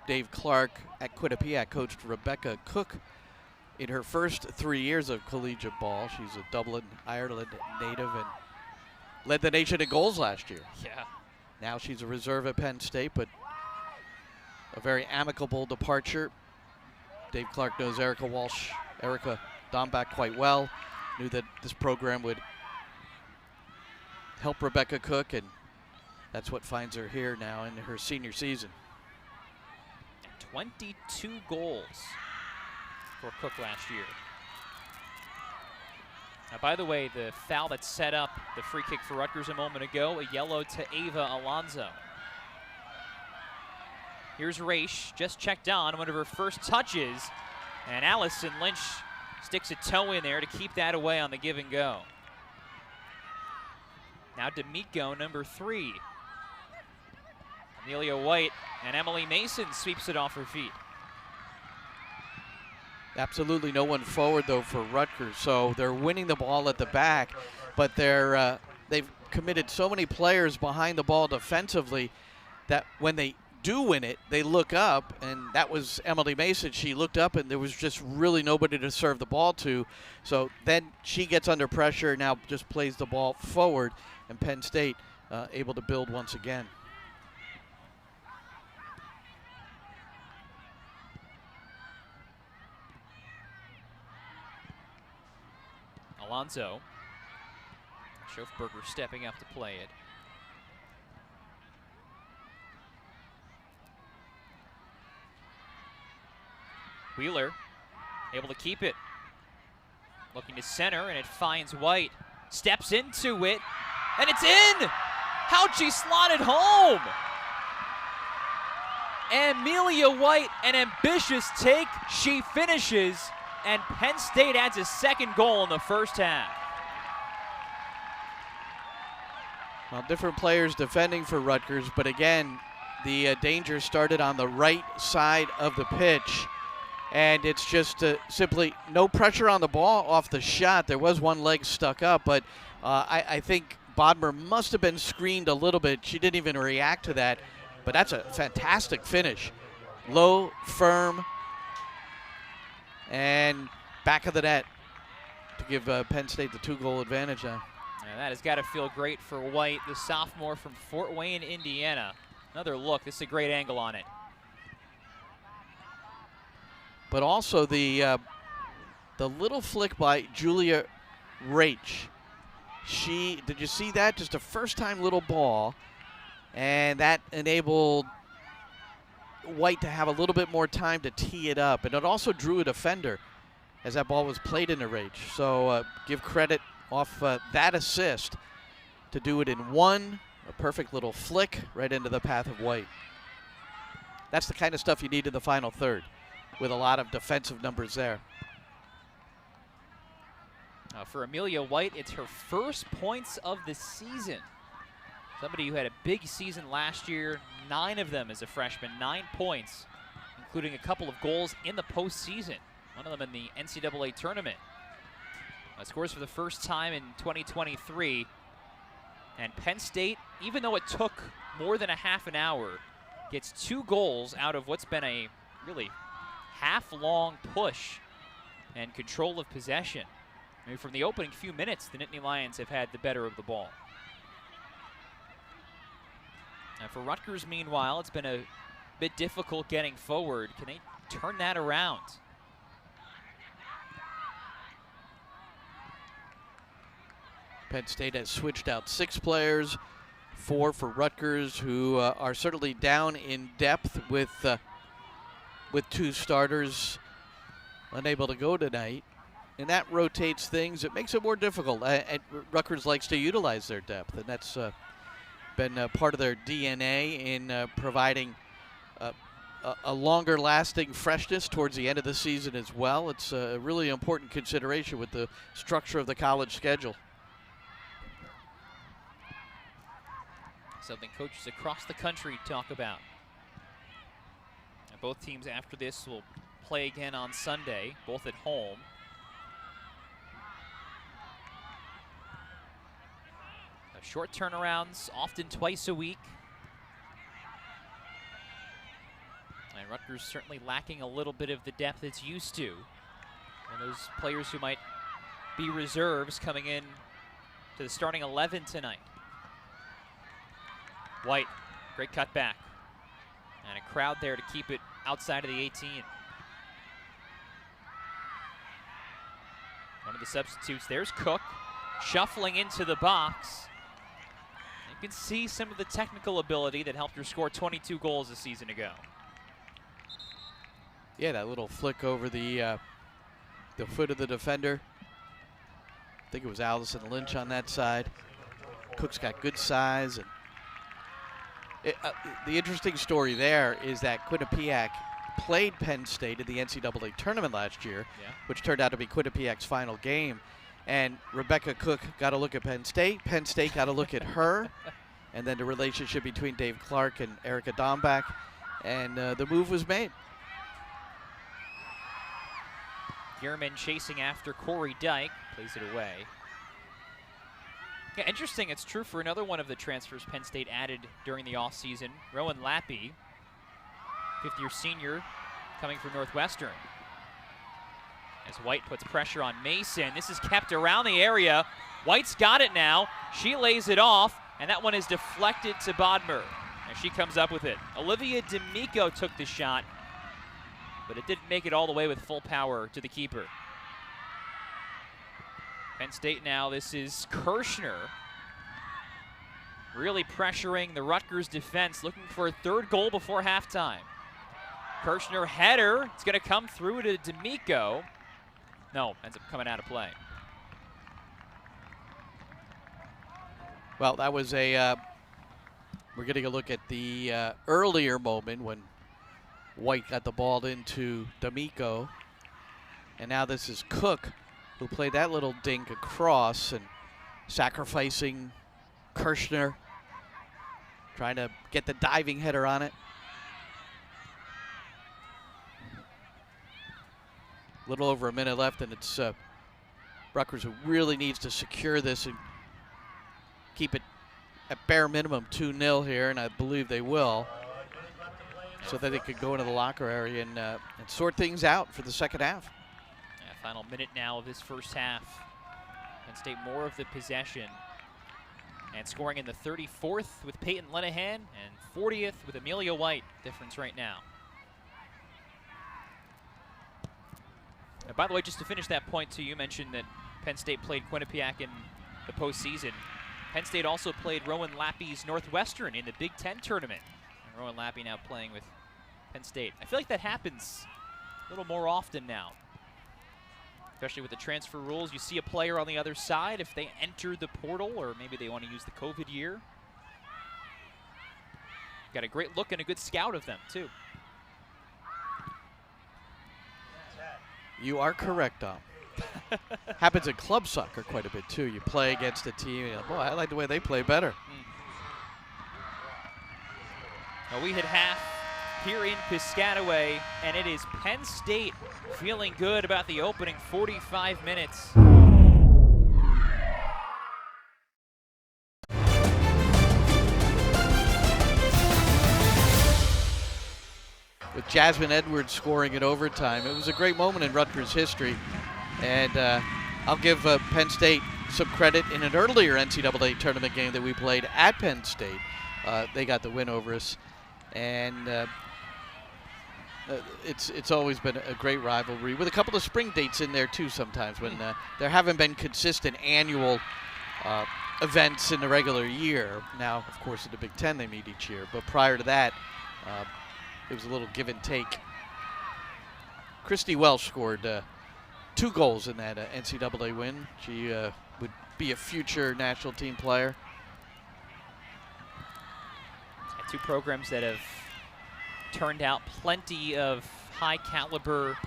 Dave Clark at Quinnipiac, coached Rebecca Cook in her first 3 years of collegiate ball. She's a Dublin, Ireland native and led the nation in goals last year. Yeah. Now she's a reserve at Penn State, but a very amicable departure. Dave Clark knows Erica Dombach quite well, knew that this program would help Rebecca Cook, and that's what finds her here now in her senior season. 22 goals for Cook last year. Now, by the way, the foul that set up the free kick for Rutgers a moment ago, a yellow to Ava Alonso. Here's Raish, just checked on one of her first touches, and Allison Lynch sticks a toe in there to keep that away on the give and go. Now D'Amico, number 3. Amelia White and Emily Mason sweeps it off her feet. Absolutely no one forward, though, for Rutgers, so they're winning the ball at the back, but they've committed so many players behind the ball defensively that when they do win it, they look up, and that was Emily Mason. She looked up, and there was just really nobody to serve the ball to, so then she gets under pressure, now just plays the ball forward, and Penn State able to build once again. Alonso. Schofberger stepping up to play it. Wheeler able to keep it. Looking to center, and it finds White. Steps into it, and it's in! How'd she slot it home? Amelia White, an ambitious take. She finishes, and Penn State adds a second goal in the first half. Well, different players defending for Rutgers, but again, the danger started on the right side of the pitch. And it's just simply no pressure on the ball off the shot. There was one leg stuck up, but I think Bodmer must have been screened a little bit. She didn't even react to that, but that's a fantastic finish. Low, firm, and back of the net to give Penn State the 2-goal advantage now. And that has got to feel great for White, the sophomore from Fort Wayne, Indiana. Another look. This is a great angle on it. But also the little flick by Julia Raish. Did you see that? Just a first-time little ball, and that enabled White to have a little bit more time to tee it up, and it also drew a defender as that ball was played into Raish. So give credit off that assist to do it in one, a perfect little flick right into the path of White. That's the kind of stuff you need in the final third, with a lot of defensive numbers there. For Amelia White, it's her first points of the season. Somebody who had a big season last year, 9 of them as a freshman, 9 points, including a couple of goals in the postseason, one of them in the NCAA tournament. Scores for the first time in 2023. And Penn State, even though it took more than a half an hour, gets 2 goals out of what's been a really half-long push and control of possession. I mean, from the opening few minutes, the Nittany Lions have had the better of the ball. And for Rutgers, meanwhile, it's been a bit difficult getting forward. Can they turn that around? Penn State has switched out 6 players, 4 for Rutgers, who are certainly down in depth with 2 starters unable to go tonight. And that rotates things. It makes it more difficult. And Rutgers likes to utilize their depth, and that's been part of their DNA in providing a longer lasting freshness towards the end of the season as well. It's a really important consideration with the structure of the college schedule. Something coaches across the country talk about. And both teams after this will play again on Sunday, both at home. Short turnarounds, often twice a week. And Rutgers certainly lacking a little bit of the depth it's used to. And those players who might be reserves coming in to the starting 11 tonight. White, great cutback. And a crowd there to keep it outside of the 18. One of the substitutes, there's Cook, shuffling into the box. You can see some of the technical ability that helped her score 22 goals a season ago. Yeah, that little flick over the foot of the defender. I think it was Allison Lynch on that side. Cook's got good size. And the interesting story there is that Quinnipiac played Penn State in the NCAA tournament last year, which turned out to be Quinnipiac's final game. And Rebecca Cook got a look at Penn State got a look at her, and then the relationship between Dave Clark and Erica Dombach, and the move was made. Gehrman chasing after Corey Dyke, plays it away. Yeah, interesting, it's true for another one of the transfers Penn State added during the offseason, Rowan Lappy, fifth-year senior coming from Northwestern. As White puts pressure on Mason, this is kept around the area. White's got it now, she lays it off, and that one is deflected to Bodmer, and she comes up with it. Olivia D'Amico took the shot, but it didn't make it all the way with full power to the keeper. Penn State now, this is Kirshner really pressuring the Rutgers defense, looking for a third goal before halftime. Kirshner header, it's gonna come through to D'Amico. No, ends up coming out of play. Well, that was we're getting a look at the earlier moment when White got the ball into D'Amico. And now this is Cook, who played that little dink across and sacrificing Kirshner, trying to get the diving header on it. A little over a minute left, and it's Rutgers who really needs to secure this and keep it at bare minimum 2-0 here, and I believe they will, so that they could go into the locker area and sort things out for the second half. Yeah, final minute now of this first half. Penn State more of the possession, and scoring in the 34th with Payton Linnehan and 40th with Amelia White. Difference right now. And by the way, just to finish that point too, you mentioned that Penn State played Quinnipiac in the postseason. Penn State also played Rowan Lappy's Northwestern in the Big Ten tournament. And Rowan Lappy now playing with Penn State. I feel like that happens a little more often now, especially with the transfer rules. You see a player on the other side if they enter the portal, or maybe they want to use the COVID year. Got a great look and a good scout of them too. You are correct, Dom. Happens in club soccer quite a bit too. You play against a team, and boy, I like the way they play better. Well, we hit half here in Piscataway, and it is Penn State feeling good about the opening 45 minutes. With Jasmine Edwards scoring in overtime. It was a great moment in Rutgers history. And I'll give Penn State some credit. In an earlier NCAA tournament game that we played at Penn State, they got the win over us. And it's always been a great rivalry, with a couple of spring dates in there too sometimes, when there haven't been consistent annual events in the regular year. Now, of course, in the Big Ten they meet each year. But prior to that, it was a little give and take. Christy Welsh scored 2 goals in that NCAA win. She would be a future national team player. And 2 programs that have turned out plenty of high caliber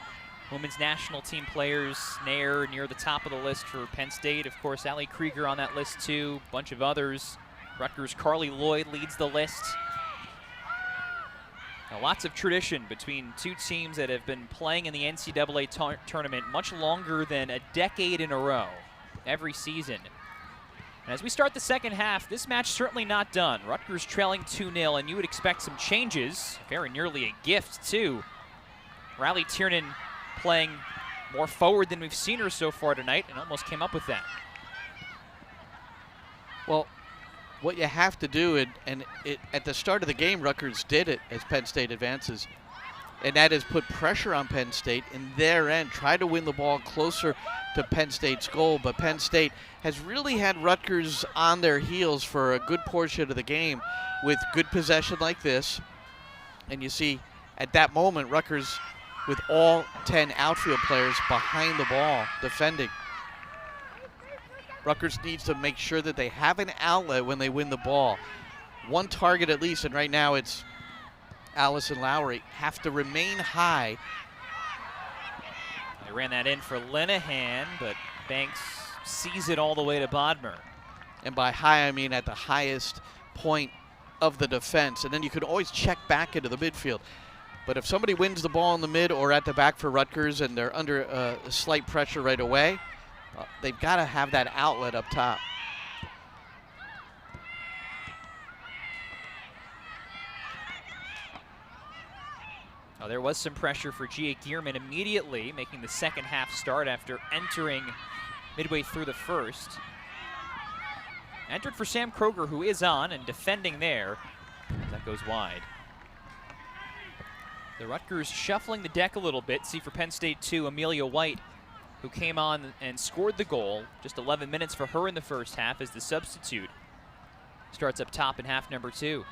women's national team players. Nair near the top of the list for Penn State. Of course, Allie Krieger on that list too. A bunch of others. Rutgers' Carly Lloyd leads the list. Now, lots of tradition between 2 teams that have been playing in the NCAA tournament much longer than a decade in a row, every season. And as we start the second half, this match certainly not done. Rutgers trailing 2-0, and you would expect some changes. Very nearly a gift, too. Riley Tiernan playing more forward than we've seen her so far tonight, and almost came up with that. Well, what you have to do, and at the start of the game, Rutgers did it as Penn State advances, and that is put pressure on Penn State in their end, try to win the ball closer to Penn State's goal, but Penn State has really had Rutgers on their heels for a good portion of the game with good possession like this. And you see at that moment, Rutgers with all 10 outfield players behind the ball defending. Rutgers needs to make sure that they have an outlet when they win the ball. One target at least, and right now it's Alice and Lowry have to remain high. They ran that in for Linnehan, but Banks sees it all the way to Bodmer. And by high, I mean at the highest point of the defense. And then you could always check back into the midfield. But if somebody wins the ball in the mid or at the back for Rutgers and they're under slight pressure right away, they've got to have that outlet up top. Oh, there was some pressure for Gia Gearman immediately, making the second half start after entering midway through the first. Entered for Sam Kroger, who is on and defending there. That goes wide. The Rutgers shuffling the deck a little bit. See for Penn State 2, Amelia White, who came on and scored the goal. Just 11 minutes for her in the first half as the substitute starts up top in half number 2.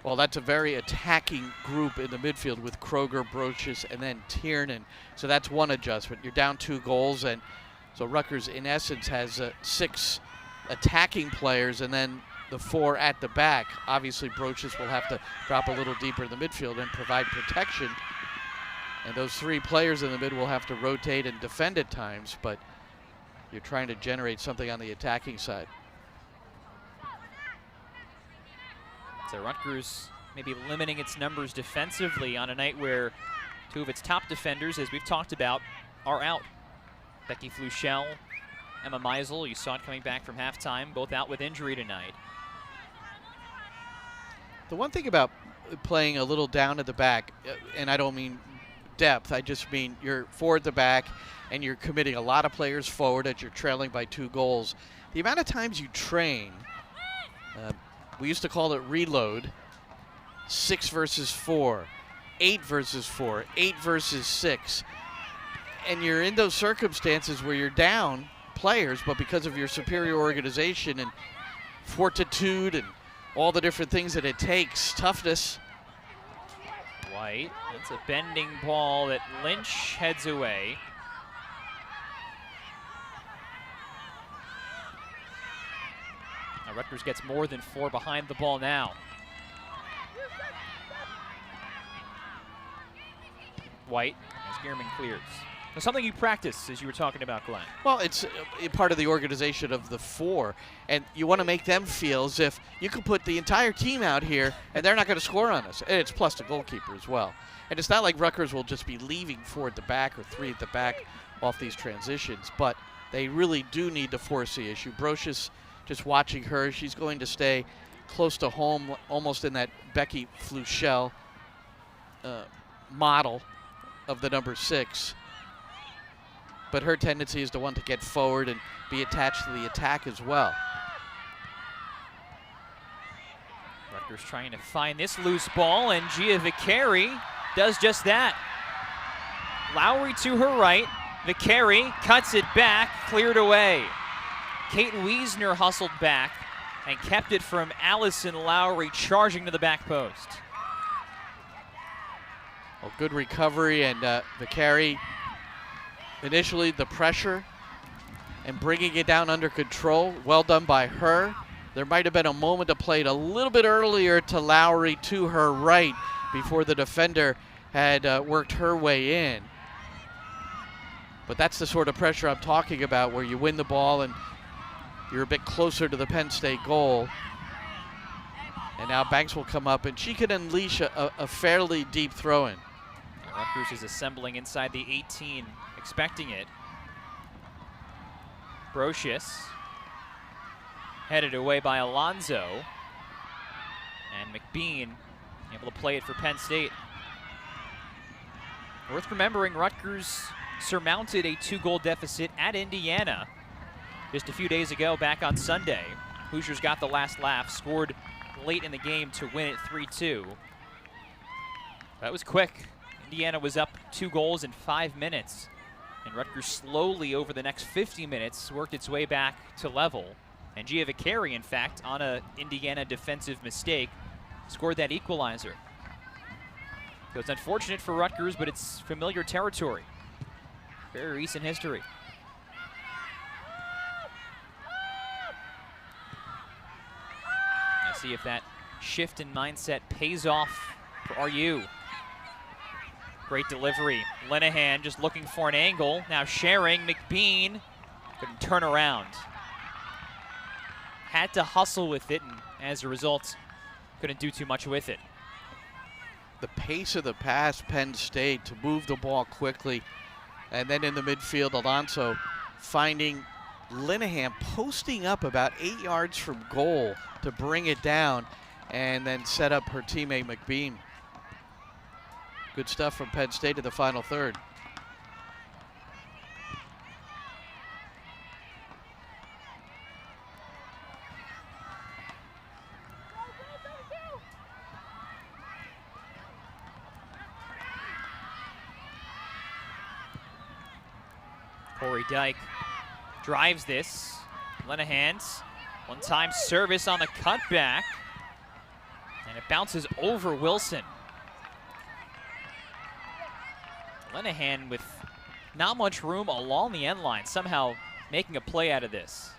Well, that's a very attacking group in the midfield with Kroger, Brocious, and then Tiernan. So that's one adjustment. You're down 2 goals, and so Rutgers, in essence, has 6 attacking players, and then the 4 at the back. Obviously, Brocious will have to drop a little deeper in the midfield and provide protection. And those 3 players in the mid will have to rotate and defend at times, but you're trying to generate something on the attacking side. So Rutgers maybe limiting its numbers defensively on a night where 2 of its top defenders, as we've talked about, are out. Becky Fluchel, Emma Meisel, you saw it coming back from halftime, both out with injury tonight. The one thing about playing a little down at the back, and I don't mean depth, I just mean you're 4 at the back and you're committing a lot of players forward as you're trailing by 2 goals. The amount of times you train, we used to call it reload, 6 versus 4, 8 versus 4, 8 versus 6. And you're in those circumstances where you're down players, but because of your superior organization and fortitude and all the different things that it takes, toughness. White, that's a bending ball that Lynch heads away. Now Rutgers gets more than 4 behind the ball now. White, as Gearman clears. Now, something you practice, as you were talking about, Glenn. Well, it's a part of the organization of the 4, and you want to make them feel as if you could put the entire team out here and they're not going to score on us. And it's plus the goalkeeper as well. And it's not like Rutgers will just be leaving 4 at the back or 3 at the back off these transitions, but they really do need to force the issue. Brocious, just watching her, she's going to stay close to home, almost in that Becky Fluchel model of the number 6. But her tendency is to want to get forward and be attached to the attack as well. Rutgers trying to find this loose ball, and Gia Vicari does just that. Lowry to her right. Vicari cuts it back, cleared away. Kate Wiesner hustled back and kept it from Allison Lowry charging to the back post. Well, good recovery, and Vicari, initially the pressure and bringing it down under control. Well done by her. There might have been a moment to play it a little bit earlier to Lowry to her right before the defender had worked her way in. But that's the sort of pressure I'm talking about, where you win the ball and you're a bit closer to the Penn State goal. And now Banks will come up and she can unleash a fairly deep throw-in. Rutgers is assembling inside the 18, expecting it. Brocious headed away by Alonzo. And McBean able to play it for Penn State. Worth remembering, Rutgers surmounted a 2-goal deficit at Indiana just a few days ago, back on Sunday. Hoosiers got the last laugh, scored late in the game to win it 3-2. That was quick. Indiana was up 2 goals in 5 minutes. And Rutgers slowly over the next 50 minutes worked its way back to level. And Giovacari, in fact, on a Indiana defensive mistake, scored that equalizer. So it's unfortunate for Rutgers, but it's familiar territory. Very recent history. Let's see if that shift in mindset pays off for RU. Great delivery. Linnehan just looking for an angle. Now sharing. McBean couldn't turn around. Had to hustle with it, and as a result, couldn't do too much with it. The pace of the pass, Penn State, to move the ball quickly. And then in the midfield, Alonso finding Linnehan posting up about 8 yards from goal to bring it down and then set up her teammate McBean. Good stuff from Penn State in the final third. Corey Dyke drives this. Linnehan's one-time service on the cutback. And it bounces over Wilson. Linnehan with not much room along the end line, somehow making a play out of this.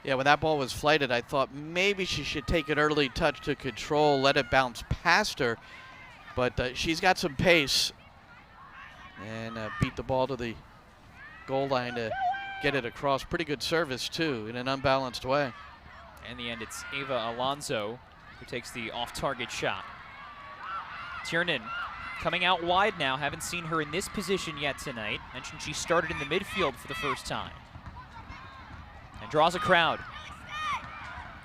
Yeah, when that ball was flighted, I thought maybe she should take an early touch to control, let it bounce past her. But she's got some pace and beat the ball to the goal line to get it across. Pretty good service, too, in an unbalanced way. In the end, it's Ava Alonso who takes the off-target shot. Tiernan coming out wide now. Haven't seen her in this position yet tonight. Mentioned she started in the midfield for the first time. And draws a crowd.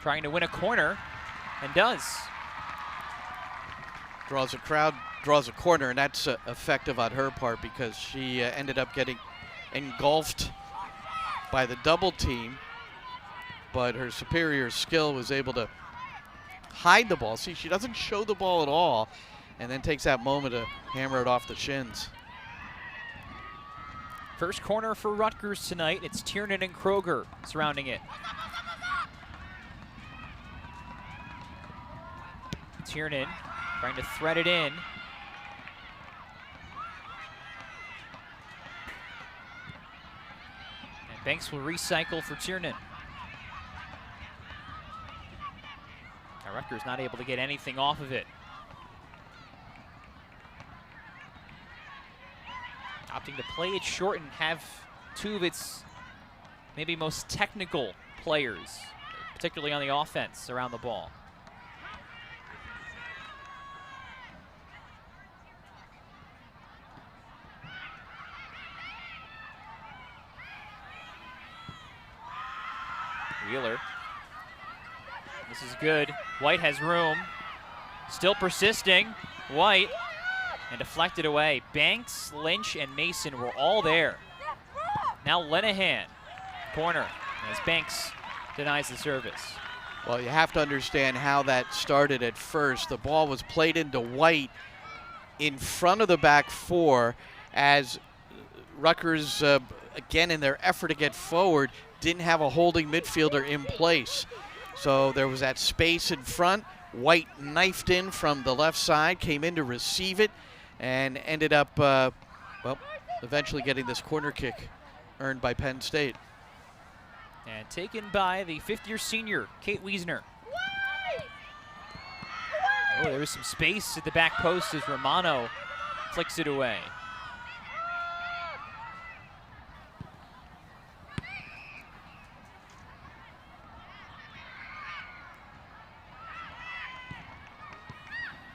Trying to win a corner, and does. Draws a crowd, draws a corner, and that's effective on her part because she ended up getting engulfed by the double team, but her superior skill was able to hide the ball. See, she doesn't show the ball at all, and then takes that moment to hammer it off the shins. First corner for Rutgers tonight. It's Tiernan and Kroger surrounding it. Tiernan trying to thread it in. And Banks will recycle for Tiernan. Now Rutgers not able to get anything off of it. Opting to play it short and have 2 of its maybe most technical players, particularly on the offense, around the ball. Wheeler. This is good. White has room. Still persisting. White. And deflected away. Banks, Lynch, and Mason were all there. Now Linnehan. Corner as Banks denies the service. Well, you have to understand how that started at first. The ball was played into White in front of the back 4 as Rutgers, again, in their effort to get forward, didn't have a holding midfielder in place. So there was that space in front. White knifed in from the left side, came in to receive it, and ended up, well, eventually getting this corner kick earned by Penn State. And taken by the 5th-year senior, Kate Wiesner. Oh, there was some space at the back post as Romano flicks it away.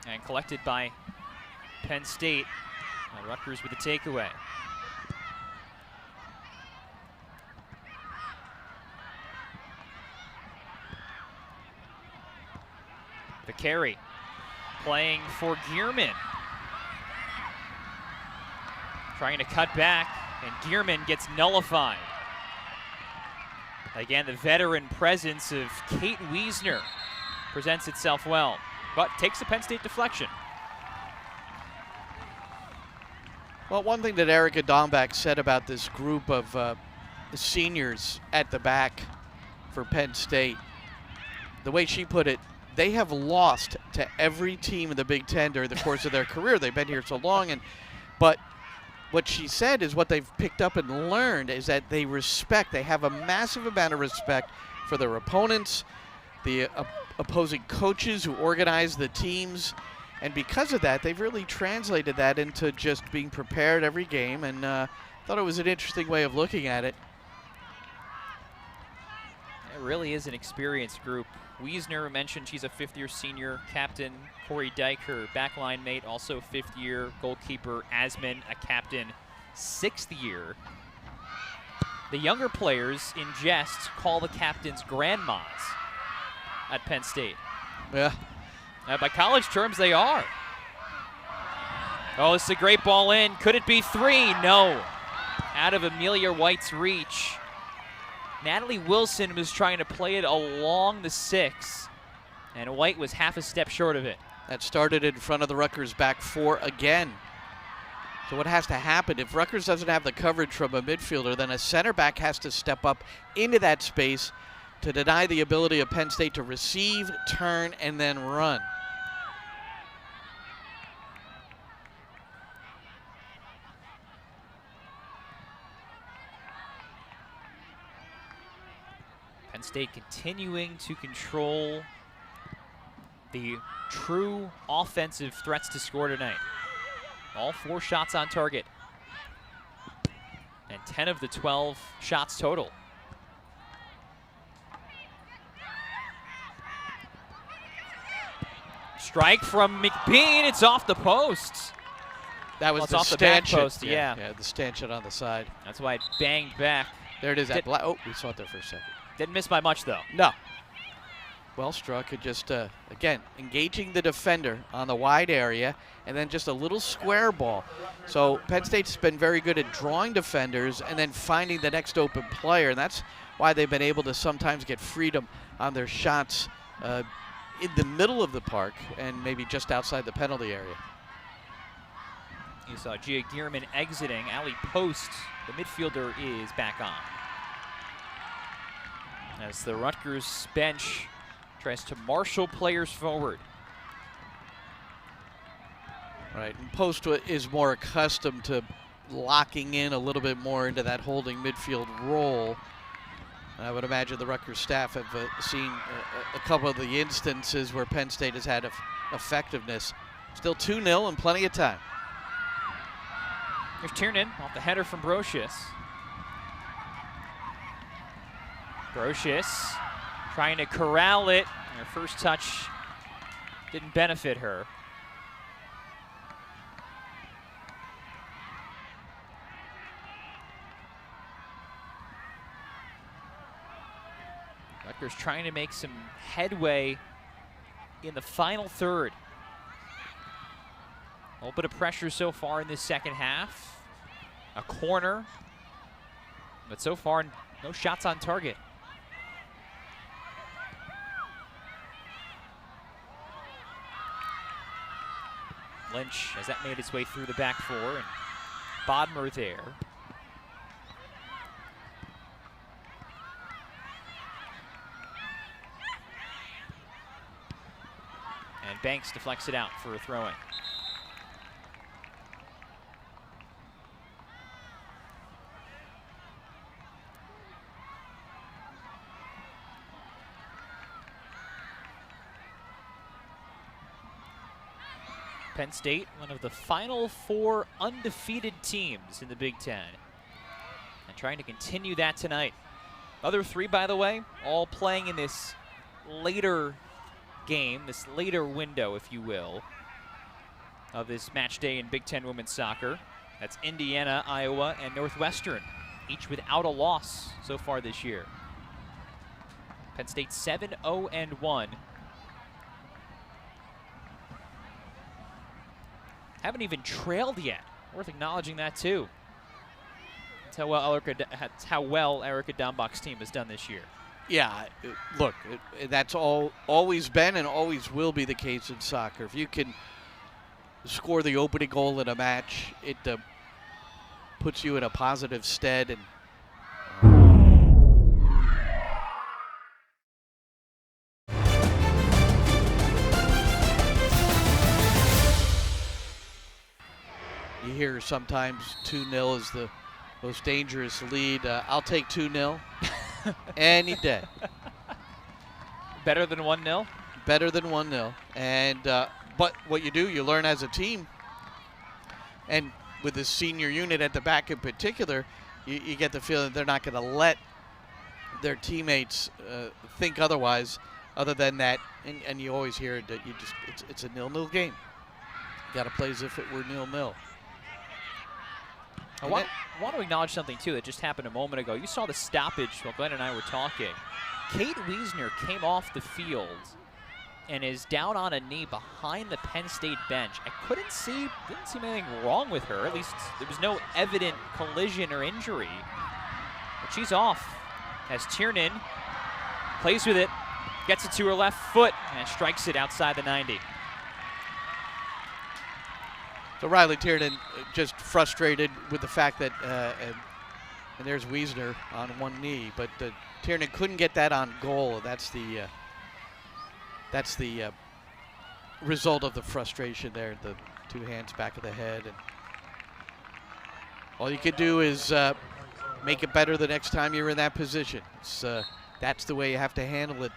And collected by Penn State. Rutgers with the takeaway. The carry, playing for Gearman. Trying to cut back, and Gearman gets nullified. Again, the veteran presence of Kate Wiesner presents itself well, but takes a Penn State deflection. Well, one thing that Erica Dombach said about this group of seniors at the back for Penn State, the way she put it, they have lost to every team in the Big Ten during the course of their career. They've been here so long, but what she said is what they've picked up and learned is that they have a massive amount of respect for their opponents, the opposing coaches who organize the teams, and because of that, they've really translated that into just being prepared every game, and thought it was an interesting way of looking at it. It really is an experienced group. Wiesner mentioned she's a fifth-year senior captain. Corey Dyke, her backline mate, also fifth-year. Goalkeeper Asman, a captain, sixth year. The younger players, in jest, call the captains grandmas at Penn State. Yeah. By college terms, they are. Oh, this is a great ball in. Could it be three? No. Out of Amelia White's reach. Natalie Wilson was trying to play it along the 6, and White was half a step short of it. That started in front of the Rutgers back 4 again. So what has to happen, if Rutgers doesn't have the coverage from a midfielder, then a center back has to step up into that space to deny the ability of Penn State to receive, turn, and then run. Penn State continuing to control the true offensive threats to score tonight. All 4 shots on target. And 10 of the 12 shots total. Strike from McBean, it's off the post. That was it's the off the back stanchion. post, yeah. Yeah, the stanchion on the side. That's why it banged back. There it is. Oh, we saw it there for a second. Didn't miss by much, though. No. Well struck. It just, again, engaging the defender on the wide area, and then just a little square ball. So Penn State's been very good at drawing defenders and then finding the next open player, and that's why they've been able to sometimes get freedom on their shots in the middle of the park and maybe just outside the penalty area. You saw Gia Gearman exiting. Allie Post, the midfielder, is back on. As the Rutgers bench tries to marshal players forward. Right, and Post is more accustomed to locking in a little bit more into that holding midfield role. And I would imagine the Rutgers staff have seen a couple of the instances where Penn State has had effectiveness. Still 2-0 and plenty of time. Here's Tiernan off the header from Brocious. Brocious trying to corral it. Her first touch didn't benefit her. Rutgers trying to make some headway in the final third. A little bit of pressure so far in this second half. A corner, but so far no shots on target. Lynch, as that made its way through the back 4, and Bodmer there. And Banks deflects it out for a throw-in. Penn State, one of the final 4 undefeated teams in the Big Ten, and trying to continue that tonight. Other 3, by the way, all playing in this later game, this later window, if you will, of this match day in Big Ten women's soccer. That's Indiana, Iowa, and Northwestern, each without a loss so far this year. Penn State 7-0-1. Haven't even trailed yet. Worth acknowledging that too. That's how well Erica Dombach's team has done this year. Yeah, look, that's always been and always will be the case in soccer. If you can score the opening goal in a match, it puts you in a positive stead. And you hear sometimes 2-0 is the most dangerous lead. I'll take 2-0 any day. Better than 1-0? Better than 1-0. And but what you do, you learn as a team. And with the senior unit at the back in particular, you get the feeling they're not going to let their teammates think otherwise, other than that. And you always hear that it's a 0-0 game. You got to play as if it were 0-0. I want to acknowledge something, too, that just happened a moment ago. You saw the stoppage while Glenn and I were talking. Kate Wiesner came off the field and is down on a knee behind the Penn State bench. Didn't see anything wrong with her. At least there was no evident collision or injury. But she's off as Tiernan plays with it, gets it to her left foot, and strikes it outside the 90. So Riley Tiernan just frustrated with the fact that, and there's Wiesner on one knee, but Tiernan couldn't get that on goal. That's the result of the frustration there. The two hands back of the head, and all you could do is make it better the next time you're in that position. That's the way you have to handle it,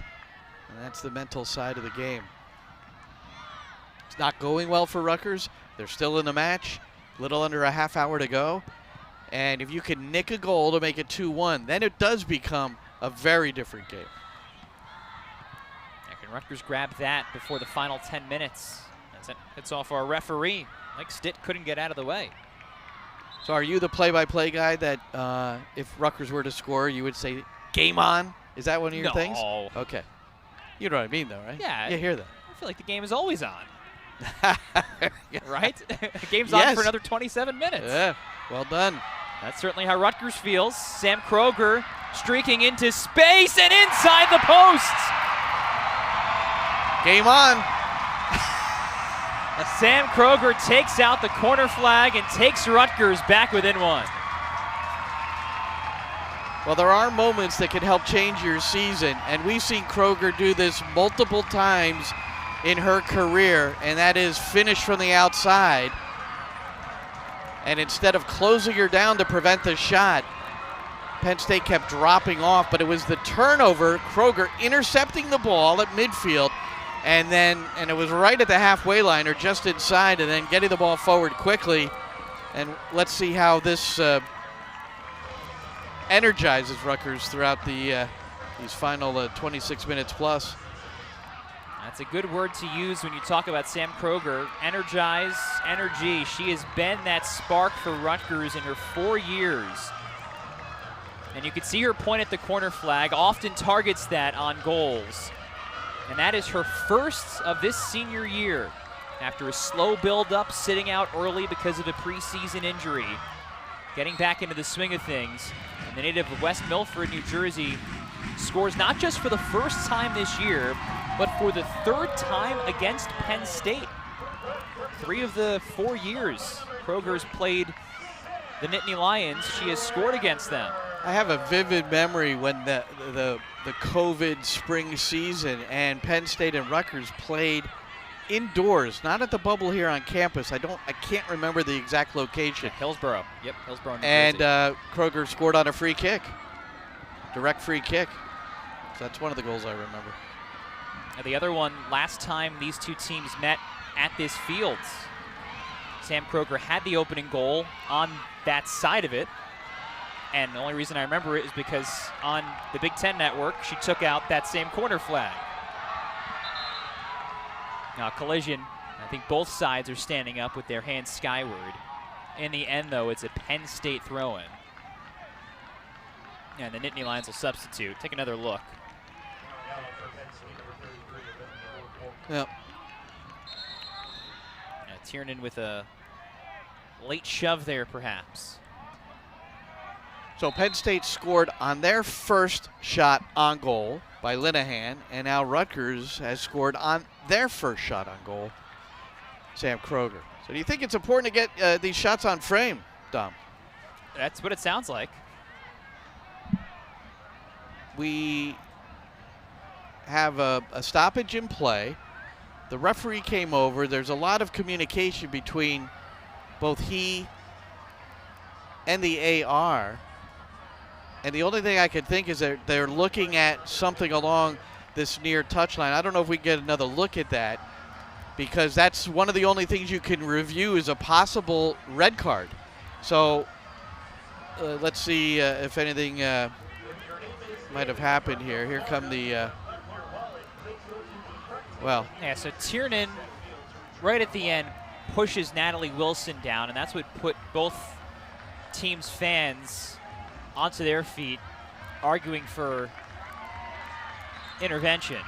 and that's the mental side of the game. It's not going well for Rutgers. They're still in the match, little under a half hour to go. And if you can nick a goal to make it 2-1, then it does become a very different game. Can Rutgers grab that before the final 10 minutes? As it hits off our referee. Mike Stitt couldn't get out of the way. So are you the play-by-play guy that if Rutgers were to score, you would say, game on? Is that one of your things? No. Okay. You know what I mean, though, right? Yeah. You hear that. I feel like the game is always on. Right? The game's on for another 27 minutes. Yeah, well done. That's certainly how Rutgers feels. Sam Kroger streaking into space and inside the post. Game on. Sam Kroger takes out the corner flag and takes Rutgers back within one. Well, there are moments that can help change your season, and we've seen Kroger do this multiple times in her career, and that is finish from the outside. And instead of closing her down to prevent the shot, Penn State kept dropping off, but it was the turnover, Kroger intercepting the ball at midfield, and it was right at the halfway line or just inside, and then getting the ball forward quickly. And let's see how this energizes Rutgers throughout these final 26 minutes plus. That's a good word to use when you talk about Sam Kroger. Energize, energy. She has been that spark for Rutgers in her 4 years. And you can see her point at the corner flag, often targets that on goals. And that is her first of this senior year. After a slow build-up, sitting out early because of a preseason injury. Getting back into the swing of things. And the native of West Milford, New Jersey, scores not just for the first time this year, but for the third time against Penn State. 3 of the 4 years Kroger's played the Nittany Lions, she has scored against them. I have a vivid memory when the COVID spring season and Penn State and Rutgers played indoors, not at the bubble here on campus. I can't remember the exact location. Hillsborough. Yep, Hillsborough, New Jersey. And Kroger scored on a free kick, direct free kick. So that's one of the goals I remember. And the other one, last time these two teams met at this field, Sam Kroger had the opening goal on that side of it. And the only reason I remember it is because on the Big Ten Network, she took out that same corner flag. Now, collision, I think both sides are standing up with their hands skyward. In the end, though, it's a Penn State throw-in. And the Nittany Lions will substitute. Take another look. Yep. Tiernan with a late shove there, perhaps. So Penn State scored on their first shot on goal by Linnehan, and now Rutgers has scored on their first shot on goal, Sam Kroger. So do you think it's important to get these shots on frame, Dom? That's what it sounds like. We have a stoppage in play. The referee came over. There's a lot of communication between both he and the AR. And the only thing I can think is that they're looking at something along this near touchline. I don't know if we can get another look at that, because that's one of the only things you can review is a possible red card. So let's see if anything might have happened here. Here come the, well. Yeah, so Tiernan, right at the end, pushes Natalie Wilson down, and that's what put both teams' fans onto their feet, arguing for intervention.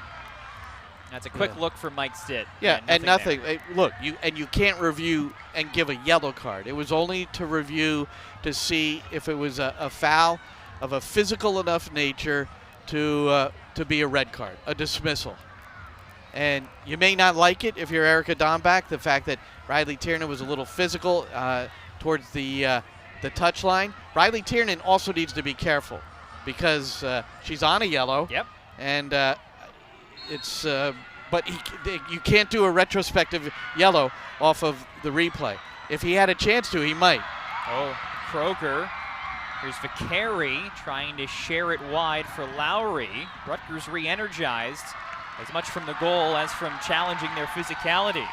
That's a quick look from Mike Stitt. Yeah, and nothing. Look, you can't review and give a yellow card. It was only to review to see if it was a foul of a physical enough nature to be a red card, a dismissal. And you may not like it if you're Erica Dombach, the fact that Riley Tiernan was a little physical towards the touchline. Riley Tiernan also needs to be careful because she's on a yellow. Yep. And it's but you can't do a retrospective yellow off of the replay. If he had a chance to, he might. Oh, Kroger. Here's Vicari trying to share it wide for Lowry. Rutgers re-energized as much from the goal as from challenging their physicality.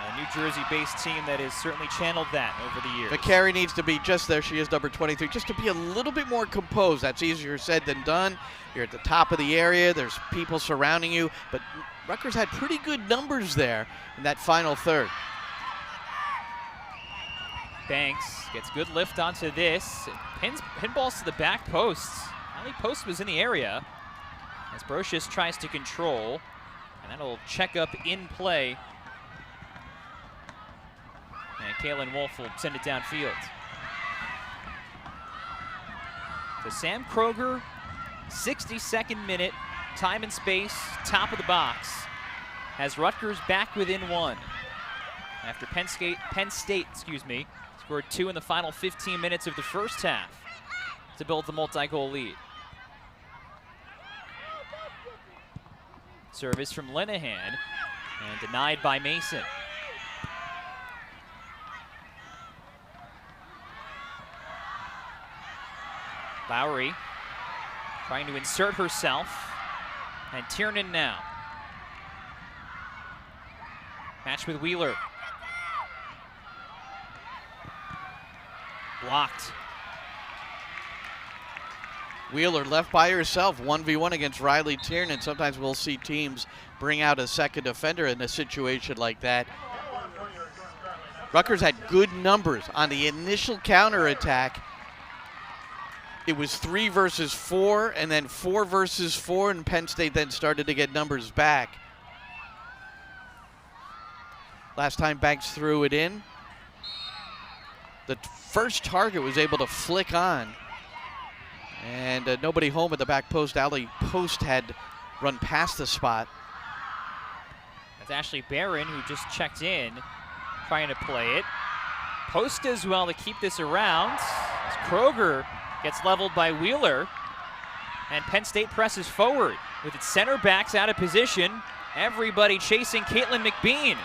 A New Jersey-based team that has certainly channeled that over the years. Vicari needs to be just there. She is number 23. Just to be a little bit more composed. That's easier said than done. You're at the top of the area. There's people surrounding you. But Rutgers had pretty good numbers there in that final third. Banks gets good lift onto this. Pinballs to the back posts. Only post was in the area as Brocious tries to control. And that'll check up in play. And Kaylin Wolf will send it downfield. So Sam Kroger, 62nd minute, time and space, top of the box, has Rutgers back within one. After Penn State, scored 2 in the final 15 minutes of the first half to build the multi-goal lead. Service from Linnehan and denied by Mason. Lowry trying to insert herself, and Tiernan now. Match with Wheeler. Blocked. Wheeler left by herself, 1v1 against Riley Tiernan. Sometimes we'll see teams bring out a second defender in a situation like that. Rutgers had good numbers on the initial counterattack. It was 3 versus 4, and then 4 versus 4, and Penn State then started to get numbers back. Last time Banks threw it in, the first target was able to flick on, and nobody home at the back post. Allie Post had run past the spot. That's Ashley Barron, who just checked in, trying to play it. Post does well to keep this around. As Kroger gets leveled by Wheeler, and Penn State presses forward with its center backs out of position. Everybody chasing Caitlin McBean.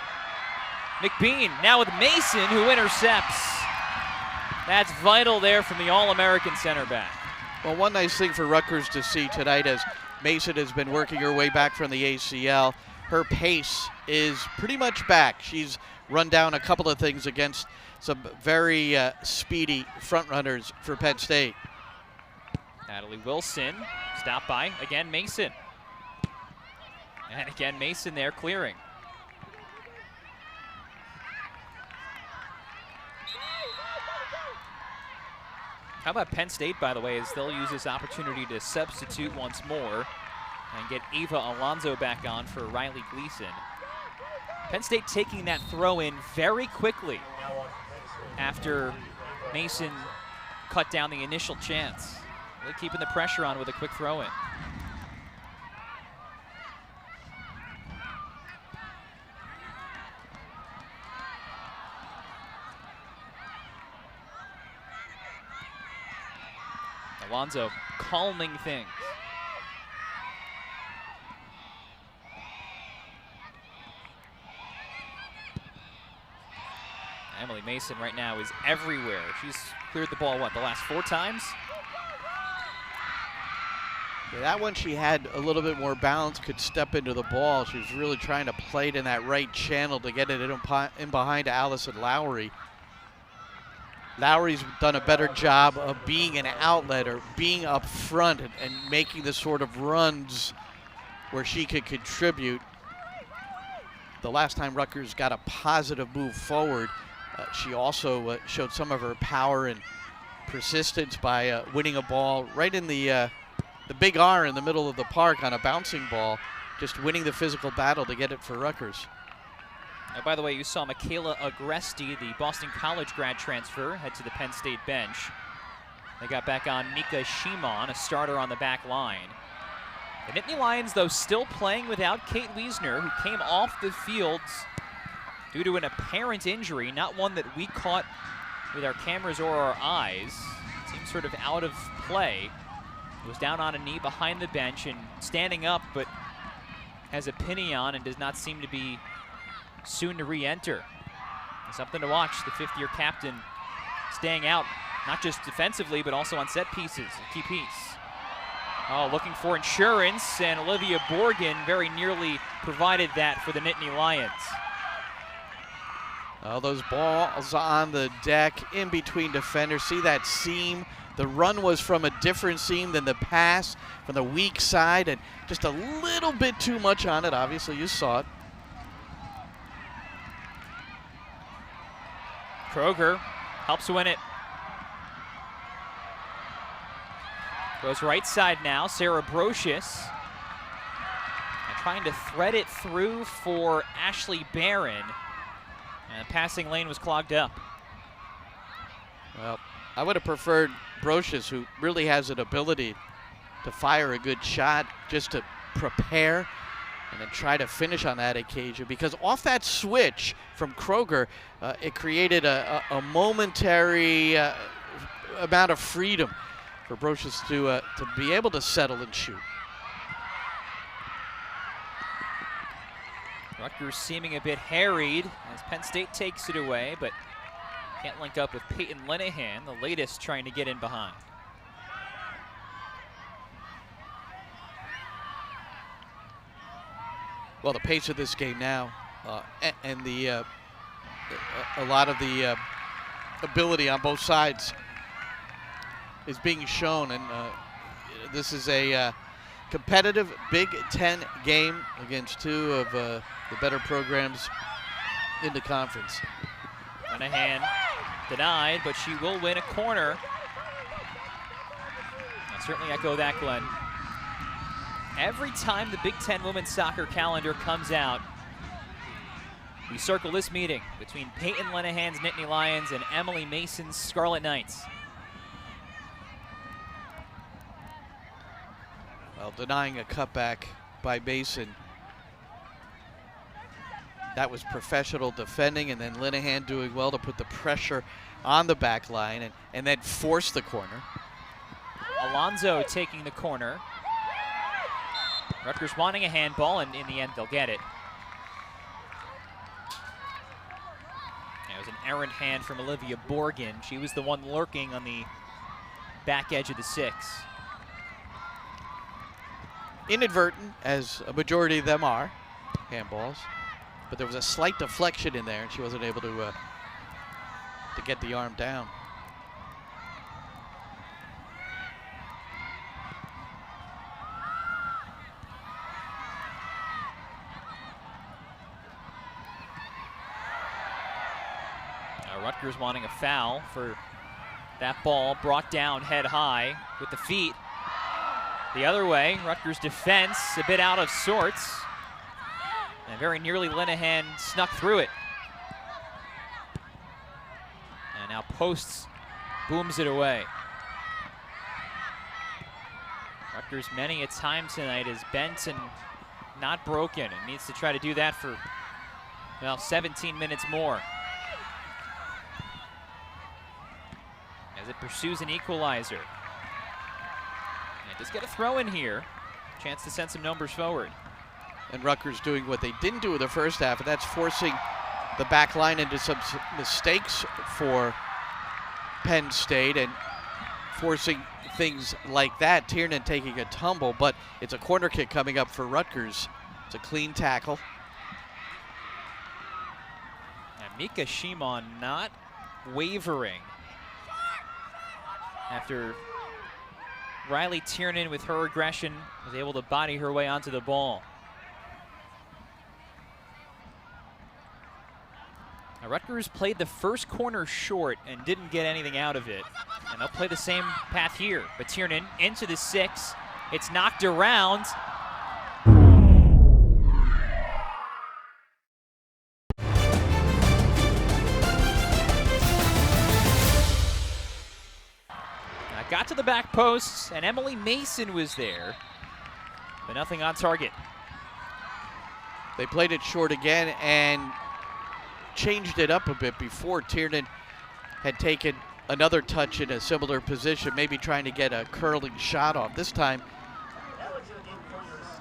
McBean now with Mason, who intercepts. That's vital there from the All-American center back. Well, one nice thing for Rutgers to see tonight as Mason has been working her way back from the ACL. Her pace is pretty much back. She's run down a couple of things against some very speedy front runners for Penn State. Natalie Wilson stopped by, again Mason. And again Mason there clearing. How about Penn State, by the way, as they'll use this opportunity to substitute once more and get Ava Alonso back on for Riley Gleason. Penn State taking that throw in very quickly after Mason cut down the initial chance. Really keeping the pressure on with a quick throw in. Alonso calming things. Emily Mason right now is everywhere. She's cleared the ball, what, the last 4 times? Yeah, that one she had a little bit more balance, could step into the ball. She was really trying to play it in that right channel to get it in behind Allison Lowry. Lowry's done a better job of being an outlet or being up front and making the sort of runs where she could contribute. The last time Rutgers got a positive move forward, she also showed some of her power and persistence by winning a ball right in the big R in the middle of the park on a bouncing ball, just winning the physical battle to get it for Rutgers. Now, by the way, you saw Michaela Agresti, the Boston College grad transfer, head to the Penn State bench. They got back on Mika Shimon, a starter on the back line. The Nittany Lions, though, still playing without Kate Wiesner, who came off the field due to an apparent injury, not one that we caught with our cameras or our eyes. Seems sort of out of play. Was down on a knee behind the bench and standing up, but has a pinion and does not seem to be soon to re-enter. Something to watch, the 5th-year captain staying out, not just defensively, but also on set pieces, a key piece. Oh, looking for insurance, and Olivia Borgen very nearly provided that for the Nittany Lions. Oh, those balls on the deck in between defenders. See that seam? The run was from a different seam than the pass from the weak side, and just a little bit too much on it. Obviously, you saw it. Kroger helps win it. Goes right side now, Sarah Brocious. And trying to thread it through for Ashley Barron. And the passing lane was clogged up. Well, I would have preferred Brocious, who really has an ability to fire a good shot, just to prepare and then try to finish on that occasion, because off that switch from Kroger, it created a momentary amount of freedom for Brocious to be able to settle and shoot. Rutgers seeming a bit harried as Penn State takes it away, but can't link up with Payton Linnehan, the latest trying to get in behind. Well, the pace of this game now, and a lot of the ability on both sides is being shown, and this is a competitive Big Ten game against 2 of the better programs in the conference. Linnehan denied, but she will win a corner. I certainly echo that, Glenn. Every time the Big Ten women's soccer calendar comes out, we circle this meeting between Payton Linnehan's Nittany Lions and Emily Mason's Scarlet Knights. Well, denying a cutback by Mason. That was professional defending, and then Linnehan doing well to put the pressure on the back line and then force the corner. Alonso taking the corner. Rutgers wanting a handball, and in the end, they'll get it. It was an errant hand from Olivia Borgen. She was the one lurking on the back edge of the 6. Inadvertent, as a majority of them are, handballs. But there was a slight deflection in there, and she wasn't able to get the arm down. Rutgers wanting a foul for that ball brought down head high with the feet. The other way, Rutgers defense a bit out of sorts. And very nearly Linnehan snuck through it. And now Posts booms it away. Rutgers many a time tonight is bent and not broken, and needs to try to do that for, well, 17 minutes more. As it pursues an equalizer. And it does get a throw in here. Chance to send some numbers forward. And Rutgers doing what they didn't do in the first half, and that's forcing the back line into some mistakes for Penn State and forcing things like that. Tiernan taking a tumble, but it's a corner kick coming up for Rutgers. It's a clean tackle. And Mika Shimon not wavering after Riley Tiernan, with her aggression, was able to body her way onto the ball. Now, Rutgers played the first corner short and didn't get anything out of it. And they'll play the same path here. But Tiernan into the 6. It's knocked around. Got to the back posts, and Emily Mason was there, but nothing on target. They played it short again and changed it up a bit before. Tiernan had taken another touch in a similar position, maybe trying to get a curling shot off. This time,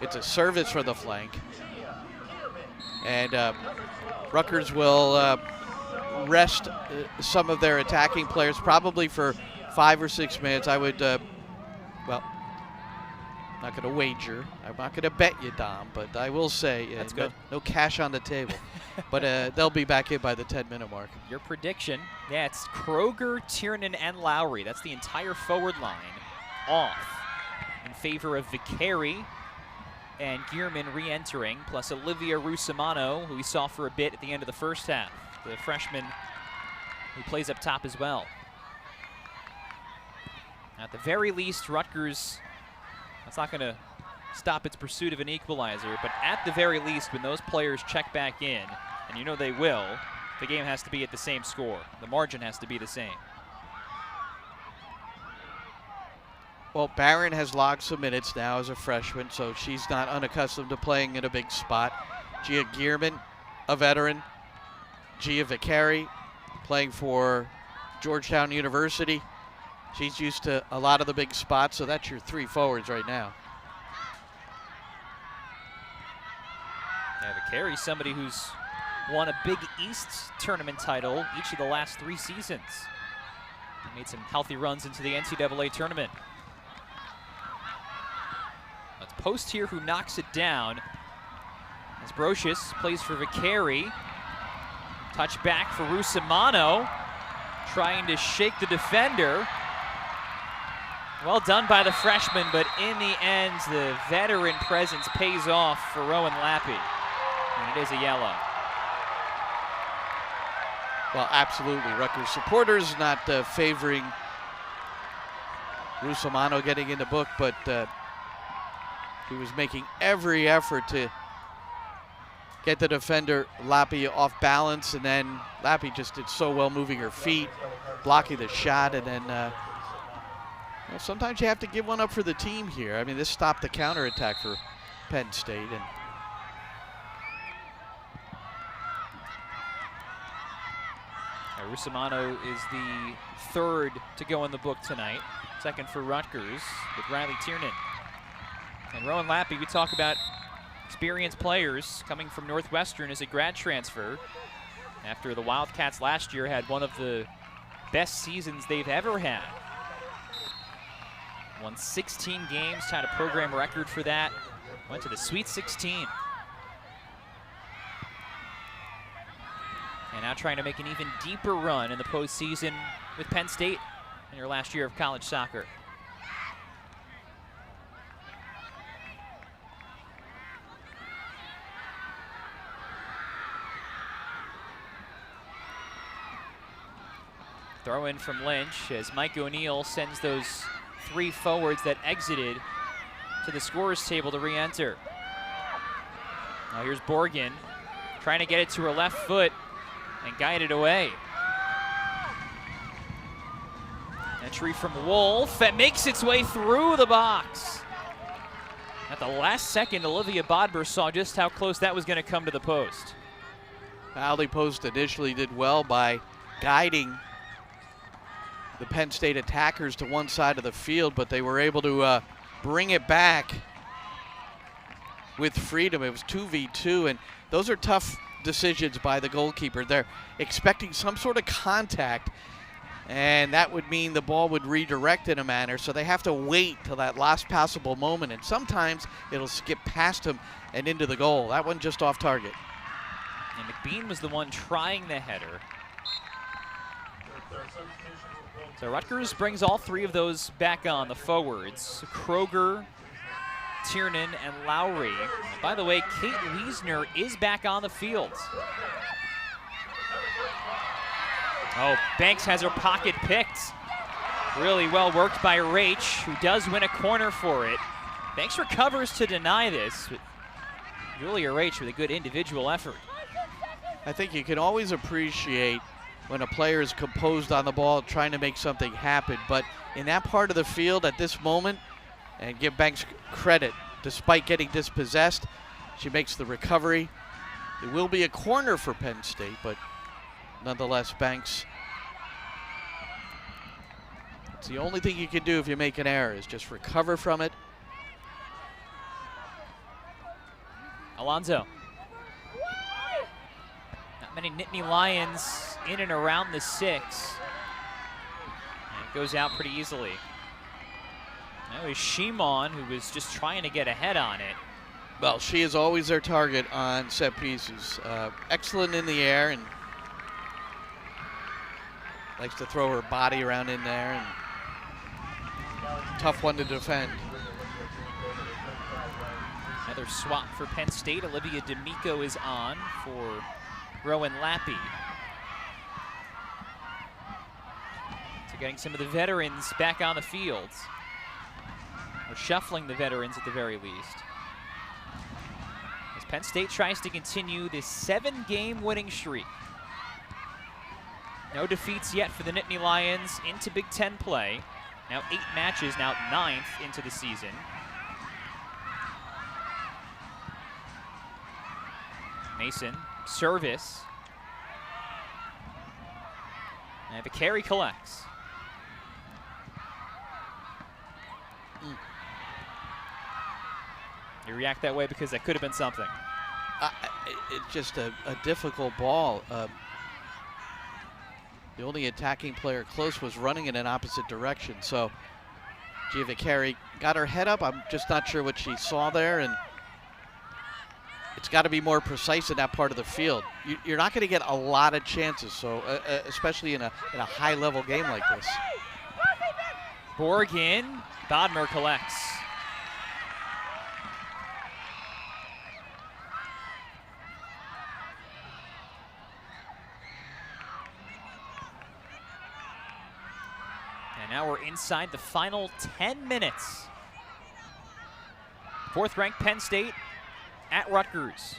it's a service from the flank. And Rutgers will rest some of their attacking players, probably for 5 or 6 minutes. I would, well, not going to wager. I'm not going to bet you, Dom, but I will say That's good. No cash on the table. But they'll be back in by the 10-minute mark. Your prediction, yeah, it's Kroger, Tiernan, and Lowry. That's the entire forward line off in favor of Vicari and Gearman re-entering, plus Olivia Rusimano, who we saw for a bit at the end of the first half, the freshman who plays up top as well. At the very least, Rutgers, that's not going to stop its pursuit of an equalizer, but at the very least, when those players check back in, and you know they will, the game has to be at the same score. The margin has to be the same. Well, Barron has logged some minutes now as a freshman, so she's not unaccustomed to playing in a big spot. Gia Gearman, a veteran. Gia Vicari, playing for Georgetown University. She's used to a lot of the big spots, so that's your 3 forwards right now. Yeah, Vicari, somebody who's won a Big East tournament title each of the last 3 seasons. He made some healthy runs into the NCAA tournament. It's Post here who knocks it down. As Brocious plays for Vicari. Touch back for Rusimano, trying to shake the defender. Well done by the freshman, but in the end, the veteran presence pays off for Rowan Lappy. And it is a yellow. Well, absolutely. Rutgers supporters not favoring Rusimano getting in the book, but he was making every effort to get the defender, Lappy, off balance, and then Lappy just did so well moving her feet, blocking the shot, and then well, sometimes you have to give one up for the team here. I mean, this stopped the counterattack for Penn State. And Rusimano is the 3rd to go in the book tonight. 2nd for Rutgers with Riley Tiernan. And Rowan Lappy, we talk about experienced players coming from Northwestern as a grad transfer. After the Wildcats last year had one of the best seasons they've ever had. Won 16 games, tied a program record for that. Went to the Sweet 16. And now trying to make an even deeper run in the postseason with Penn State in your last year of college soccer. Throw in from Lynch as Mike O'Neill sends those 3 forwards that exited to the scorer's table to re-enter. Now here's Borgen trying to get it to her left foot and guide it away. Entry from Wolf that makes its way through the box. At the last second, Olivia Bodmer saw just how close that was going to come to the post. Valley Post initially did well by guiding the Penn State attackers to one side of the field, but they were able to bring it back with freedom. It was 2v2, and those are tough decisions by the goalkeeper. They're expecting some sort of contact, and that would mean the ball would redirect in a manner, so they have to wait till that last passable moment, and sometimes it'll skip past them and into the goal. That one just off target. And McBean was the one trying the header. So Rutgers brings all three of those back on, the forwards. Kroger, Tiernan, and Lowry. And by the way, Kate Wiesner is back on the field. Oh, Banks has her pocket picked. Really well worked by Rach, who does win a corner for it. Banks recovers to deny this. But Julia Rach with a good individual effort. I think you can always appreciate when a player is composed on the ball trying to make something happen, but in that part of the field at this moment, and give Banks credit, despite getting dispossessed, she makes the recovery. It will be a corner for Penn State, but nonetheless, Banks, it's the only thing you can do if you make an error, is just recover from it. Alonzo. Not many Nittany Lions in and around the 6. And it goes out pretty easily. That was Shimon, who was just trying to get ahead on it. Well, she is always their target on set pieces. Excellent in the air and likes to throw her body around in there, and tough one to defend. Another swap for Penn State. Olivia D'Amico is on for Rowan Lappy. So getting some of the veterans back on the field. Or shuffling the veterans at the very least. As Penn State tries to continue this 7-game winning streak. No defeats yet for the Nittany Lions into Big Ten play. Now 8 matches, now 9th into the season. Mason, service. And the carry collects. You react that way because that could have been something. It's just a difficult ball. The only attacking player close was running in an opposite direction. So Gia Carey got her head up. I'm just not sure what she saw there, and it's got to be more precise in that part of the field. You're not going to get a lot of chances, so especially in a high-level game like this. Borgin, Bodmer collects. And now we're inside the final 10 minutes. 4th-ranked Penn State at Rutgers.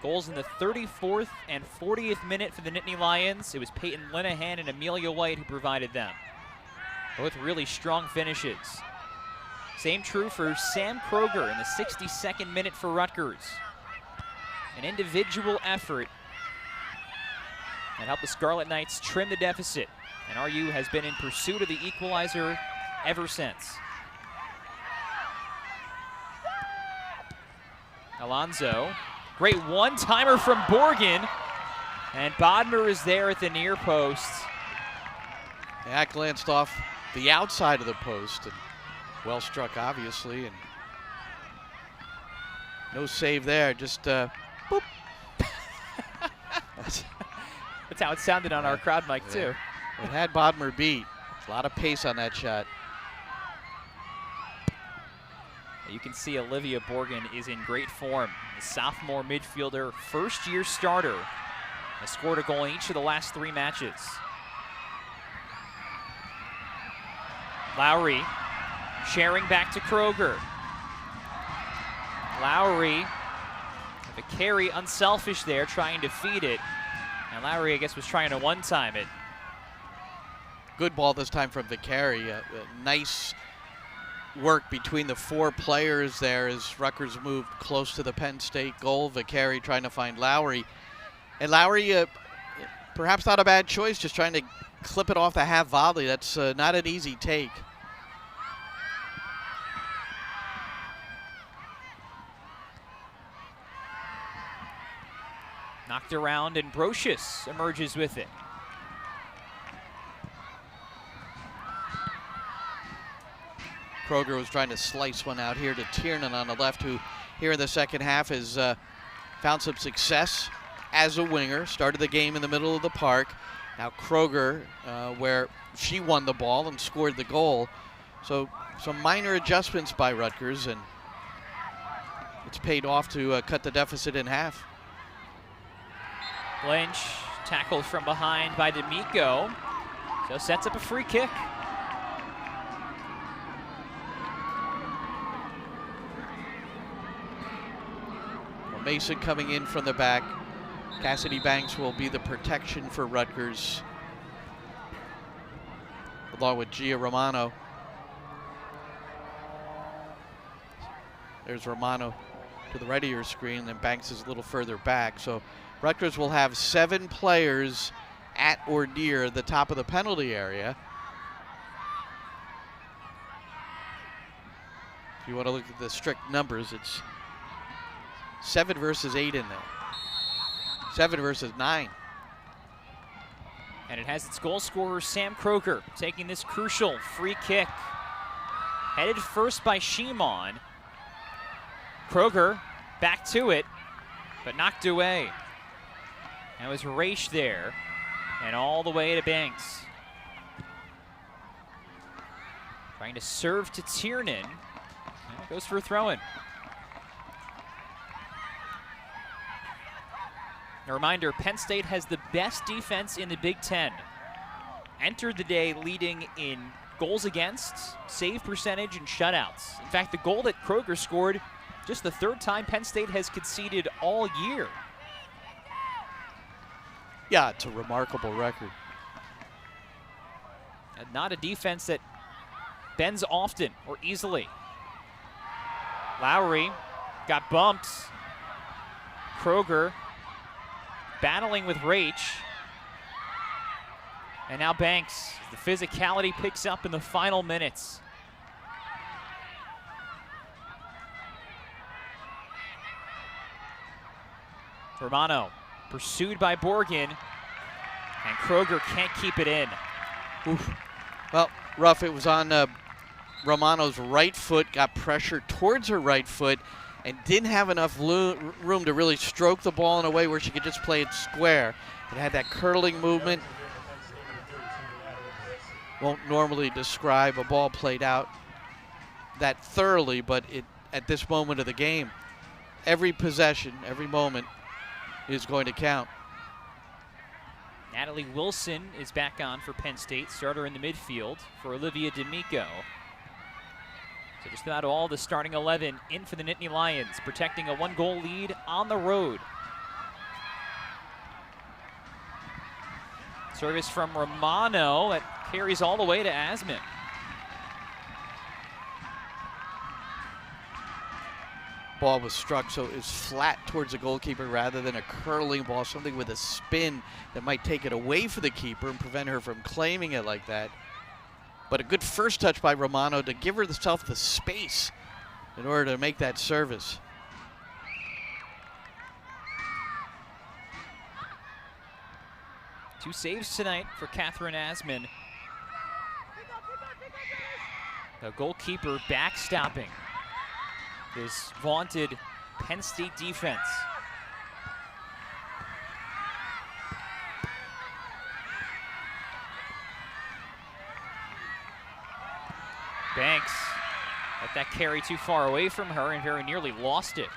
Goals in the 34th and 40th minute for the Nittany Lions. It was Payton Linnehan and Amelia White who provided them. Both really strong finishes. Same true for Sam Kroger in the 62nd minute for Rutgers. An individual effort that helped the Scarlet Knights trim the deficit. And RU has been in pursuit of the equalizer ever since. Alonzo, great one-timer from Borgin. And Bodmer is there at the near post. That glanced off the outside of the post, and well struck, obviously, and no save there, just boop. That's how it sounded on our crowd mic, too. It had Bodmer beat. A lot of pace on that shot. You can see Olivia Borgin is in great form. The sophomore midfielder, first-year starter, has scored a goal in each of the last 3 matches. Lowry sharing back to Kroger. Lowry, the carry unselfish there, trying to feed it. And Lowry, I guess, was trying to one-time it. Good ball this time from Vicari. A nice work between the 4 players there as Rutgers moved close to the Penn State goal. Vicari trying to find Lowry. And Lowry, perhaps not a bad choice, just trying to clip it off the half volley. That's not an easy take. Knocked around, and Brocious emerges with it. Kroger was trying to slice one out here to Tiernan on the left, who here in the second half has found some success as a winger. Started the game in the middle of the park. Now Kroger, where she won the ball and scored the goal. So some minor adjustments by Rutgers, and it's paid off to cut the deficit in half. Lynch tackled from behind by D'Amico, so sets up a free kick. Well, Mason coming in from the back. Cassidy Banks will be the protection for Rutgers, along with Gia Romano. There's Romano to the right of your screen, and Banks is a little further back. So Rutgers will have 7 players at or near the top of the penalty area. If you want to look at the strict numbers, it's 7 versus 8 in there. 7 versus 9. And it has its goal scorer, Sam Kroger, taking this crucial free kick. Headed first by Shimon. Kroger back to it, but knocked away. That was Raish there, and all the way to Banks. Trying to serve to Tiernan, and it goes for a throw-in. A reminder, Penn State has the best defense in the Big Ten. Entered the day leading in goals against, save percentage, and shutouts. In fact, the goal that Kroger scored, just the 3rd time Penn State has conceded all year. Yeah, it's a remarkable record. And not a defense that bends often or easily. Lowry got bumped. Kroger battling with Raish. And now Banks. The physicality picks up in the final minutes. Romano pursued by Borgen, and Kroger can't keep it in. Oof. Well, rough. It was on Romano's right foot, got pressure towards her right foot, and didn't have enough room to really stroke the ball in a way where she could just play it square. It had that curling movement. Won't normally describe a ball played out that thoroughly, but at this moment of the game, every possession, every moment is going to count. Natalie Wilson is back on for Penn State, starter in the midfield for Olivia D'Amico. So just about all the starting 11 in for the Nittany Lions, protecting a 1-goal lead on the road. Service from Romano that carries all the way to Asman. Ball was struck, so it's flat towards the goalkeeper rather than a curling ball, something with a spin that might take it away for the keeper and prevent her from claiming it like that. But a good first touch by Romano to give herself the space in order to make that service. Two saves tonight for Catherine Asman. The goalkeeper backstopping this vaunted Penn State defense. Banks let that carry too far away from her and very nearly lost it.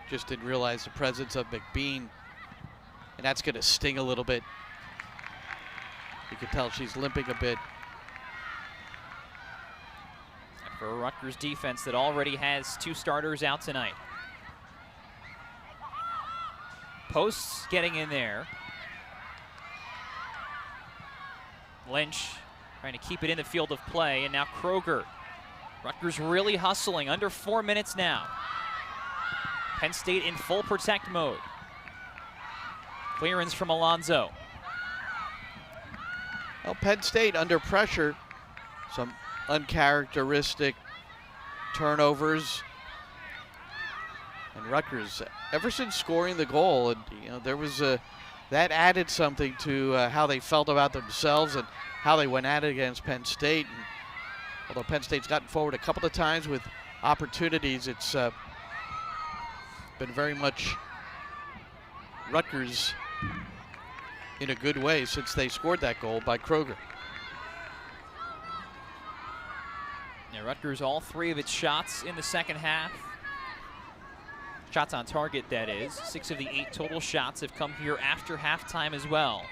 Just didn't realize the presence of McBean, and that's going to sting a little bit. You can tell she's limping a bit. For a Rutgers defense that already has 2 starters out tonight. Posts getting in there. Lynch trying to keep it in the field of play, and now Kroger. Rutgers really hustling, under 4 minutes now. Penn State in full protect mode. Clearance from Alonzo. Well, Penn State under pressure, some uncharacteristic turnovers. And Rutgers, ever since scoring the goal, and there was that added something to how they felt about themselves and how they went at it against Penn State. And although Penn State's gotten forward a couple of times with opportunities, it's been very much Rutgers in a good way since they scored that goal by Kroger. Now Rutgers, all 3 of its shots in the second half. Shots on target, that is. 6 of the 8 total shots have come here after halftime as well.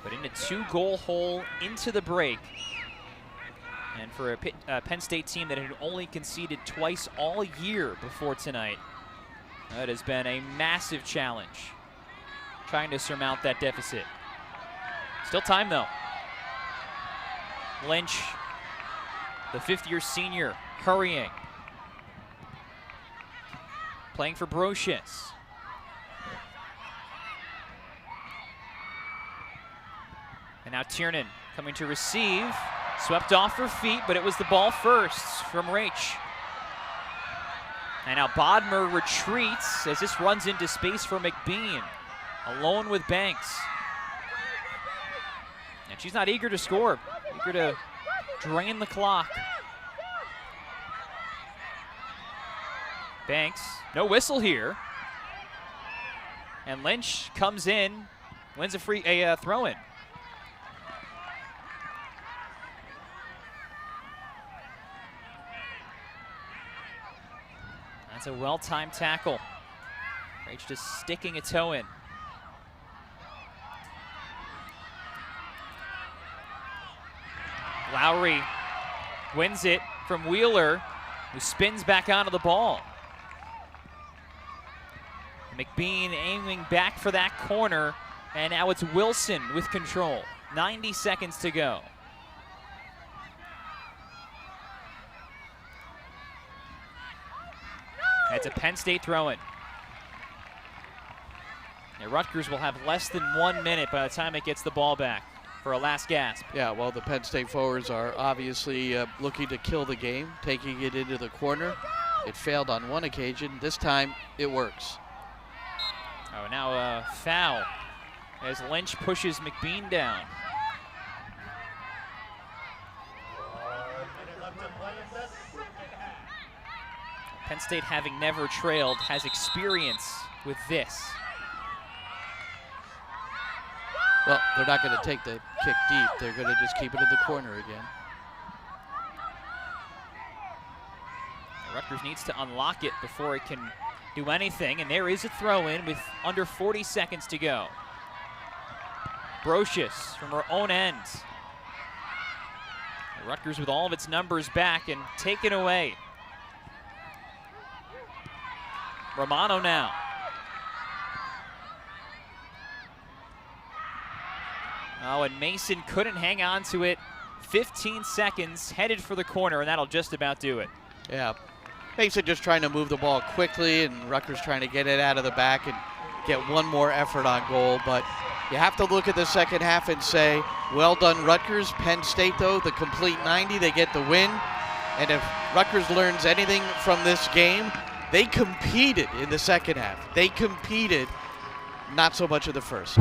But in a 2-goal hole into the break. And for a Penn State team that had only conceded twice all year before tonight, that has been a massive challenge, trying to surmount that deficit. Still time, though. Lynch, the 5th-year senior, hurrying. Playing for Brocious. And now Tiernan coming to receive. Swept off her feet, but it was the ball first from Rach. And now Bodmer retreats as this runs into space for McBean. Alone with Banks. And she's not eager to score, eager to drain the clock. Banks, no whistle here. And Lynch comes in, wins a throw-in. That's a well-timed tackle. Rach just sticking a toe in. Lowry wins it from Wheeler, who spins back onto the ball. McBean aiming back for that corner, and now it's Wilson with control. 90 seconds to go. It's a Penn State throw-in. And Rutgers will have less than 1 minute by the time it gets the ball back for a last gasp. Yeah, well, the Penn State forwards are obviously looking to kill the game, taking it into the corner. It failed on one occasion. This time, it works. Oh, now a foul as Lynch pushes McBean down. Penn State, having never trailed, has experience with this. Well, they're not going to take the kick deep. They're going to just keep it in the corner again. Rutgers needs to unlock it before it can do anything, and there is a throw-in with under 40 seconds to go. Brocious from her own end. Rutgers with all of its numbers back and taken away. Romano now. Oh, and Mason couldn't hang on to it. 15 seconds, headed for the corner, and that'll just about do it. Yeah, Mason just trying to move the ball quickly, and Rutgers trying to get it out of the back and get one more effort on goal. But you have to look at the second half and say, well done, Rutgers. Penn State, though, the complete 90, they get the win. And if Rutgers learns anything from this game, they competed in the second half. They competed, not so much in the first.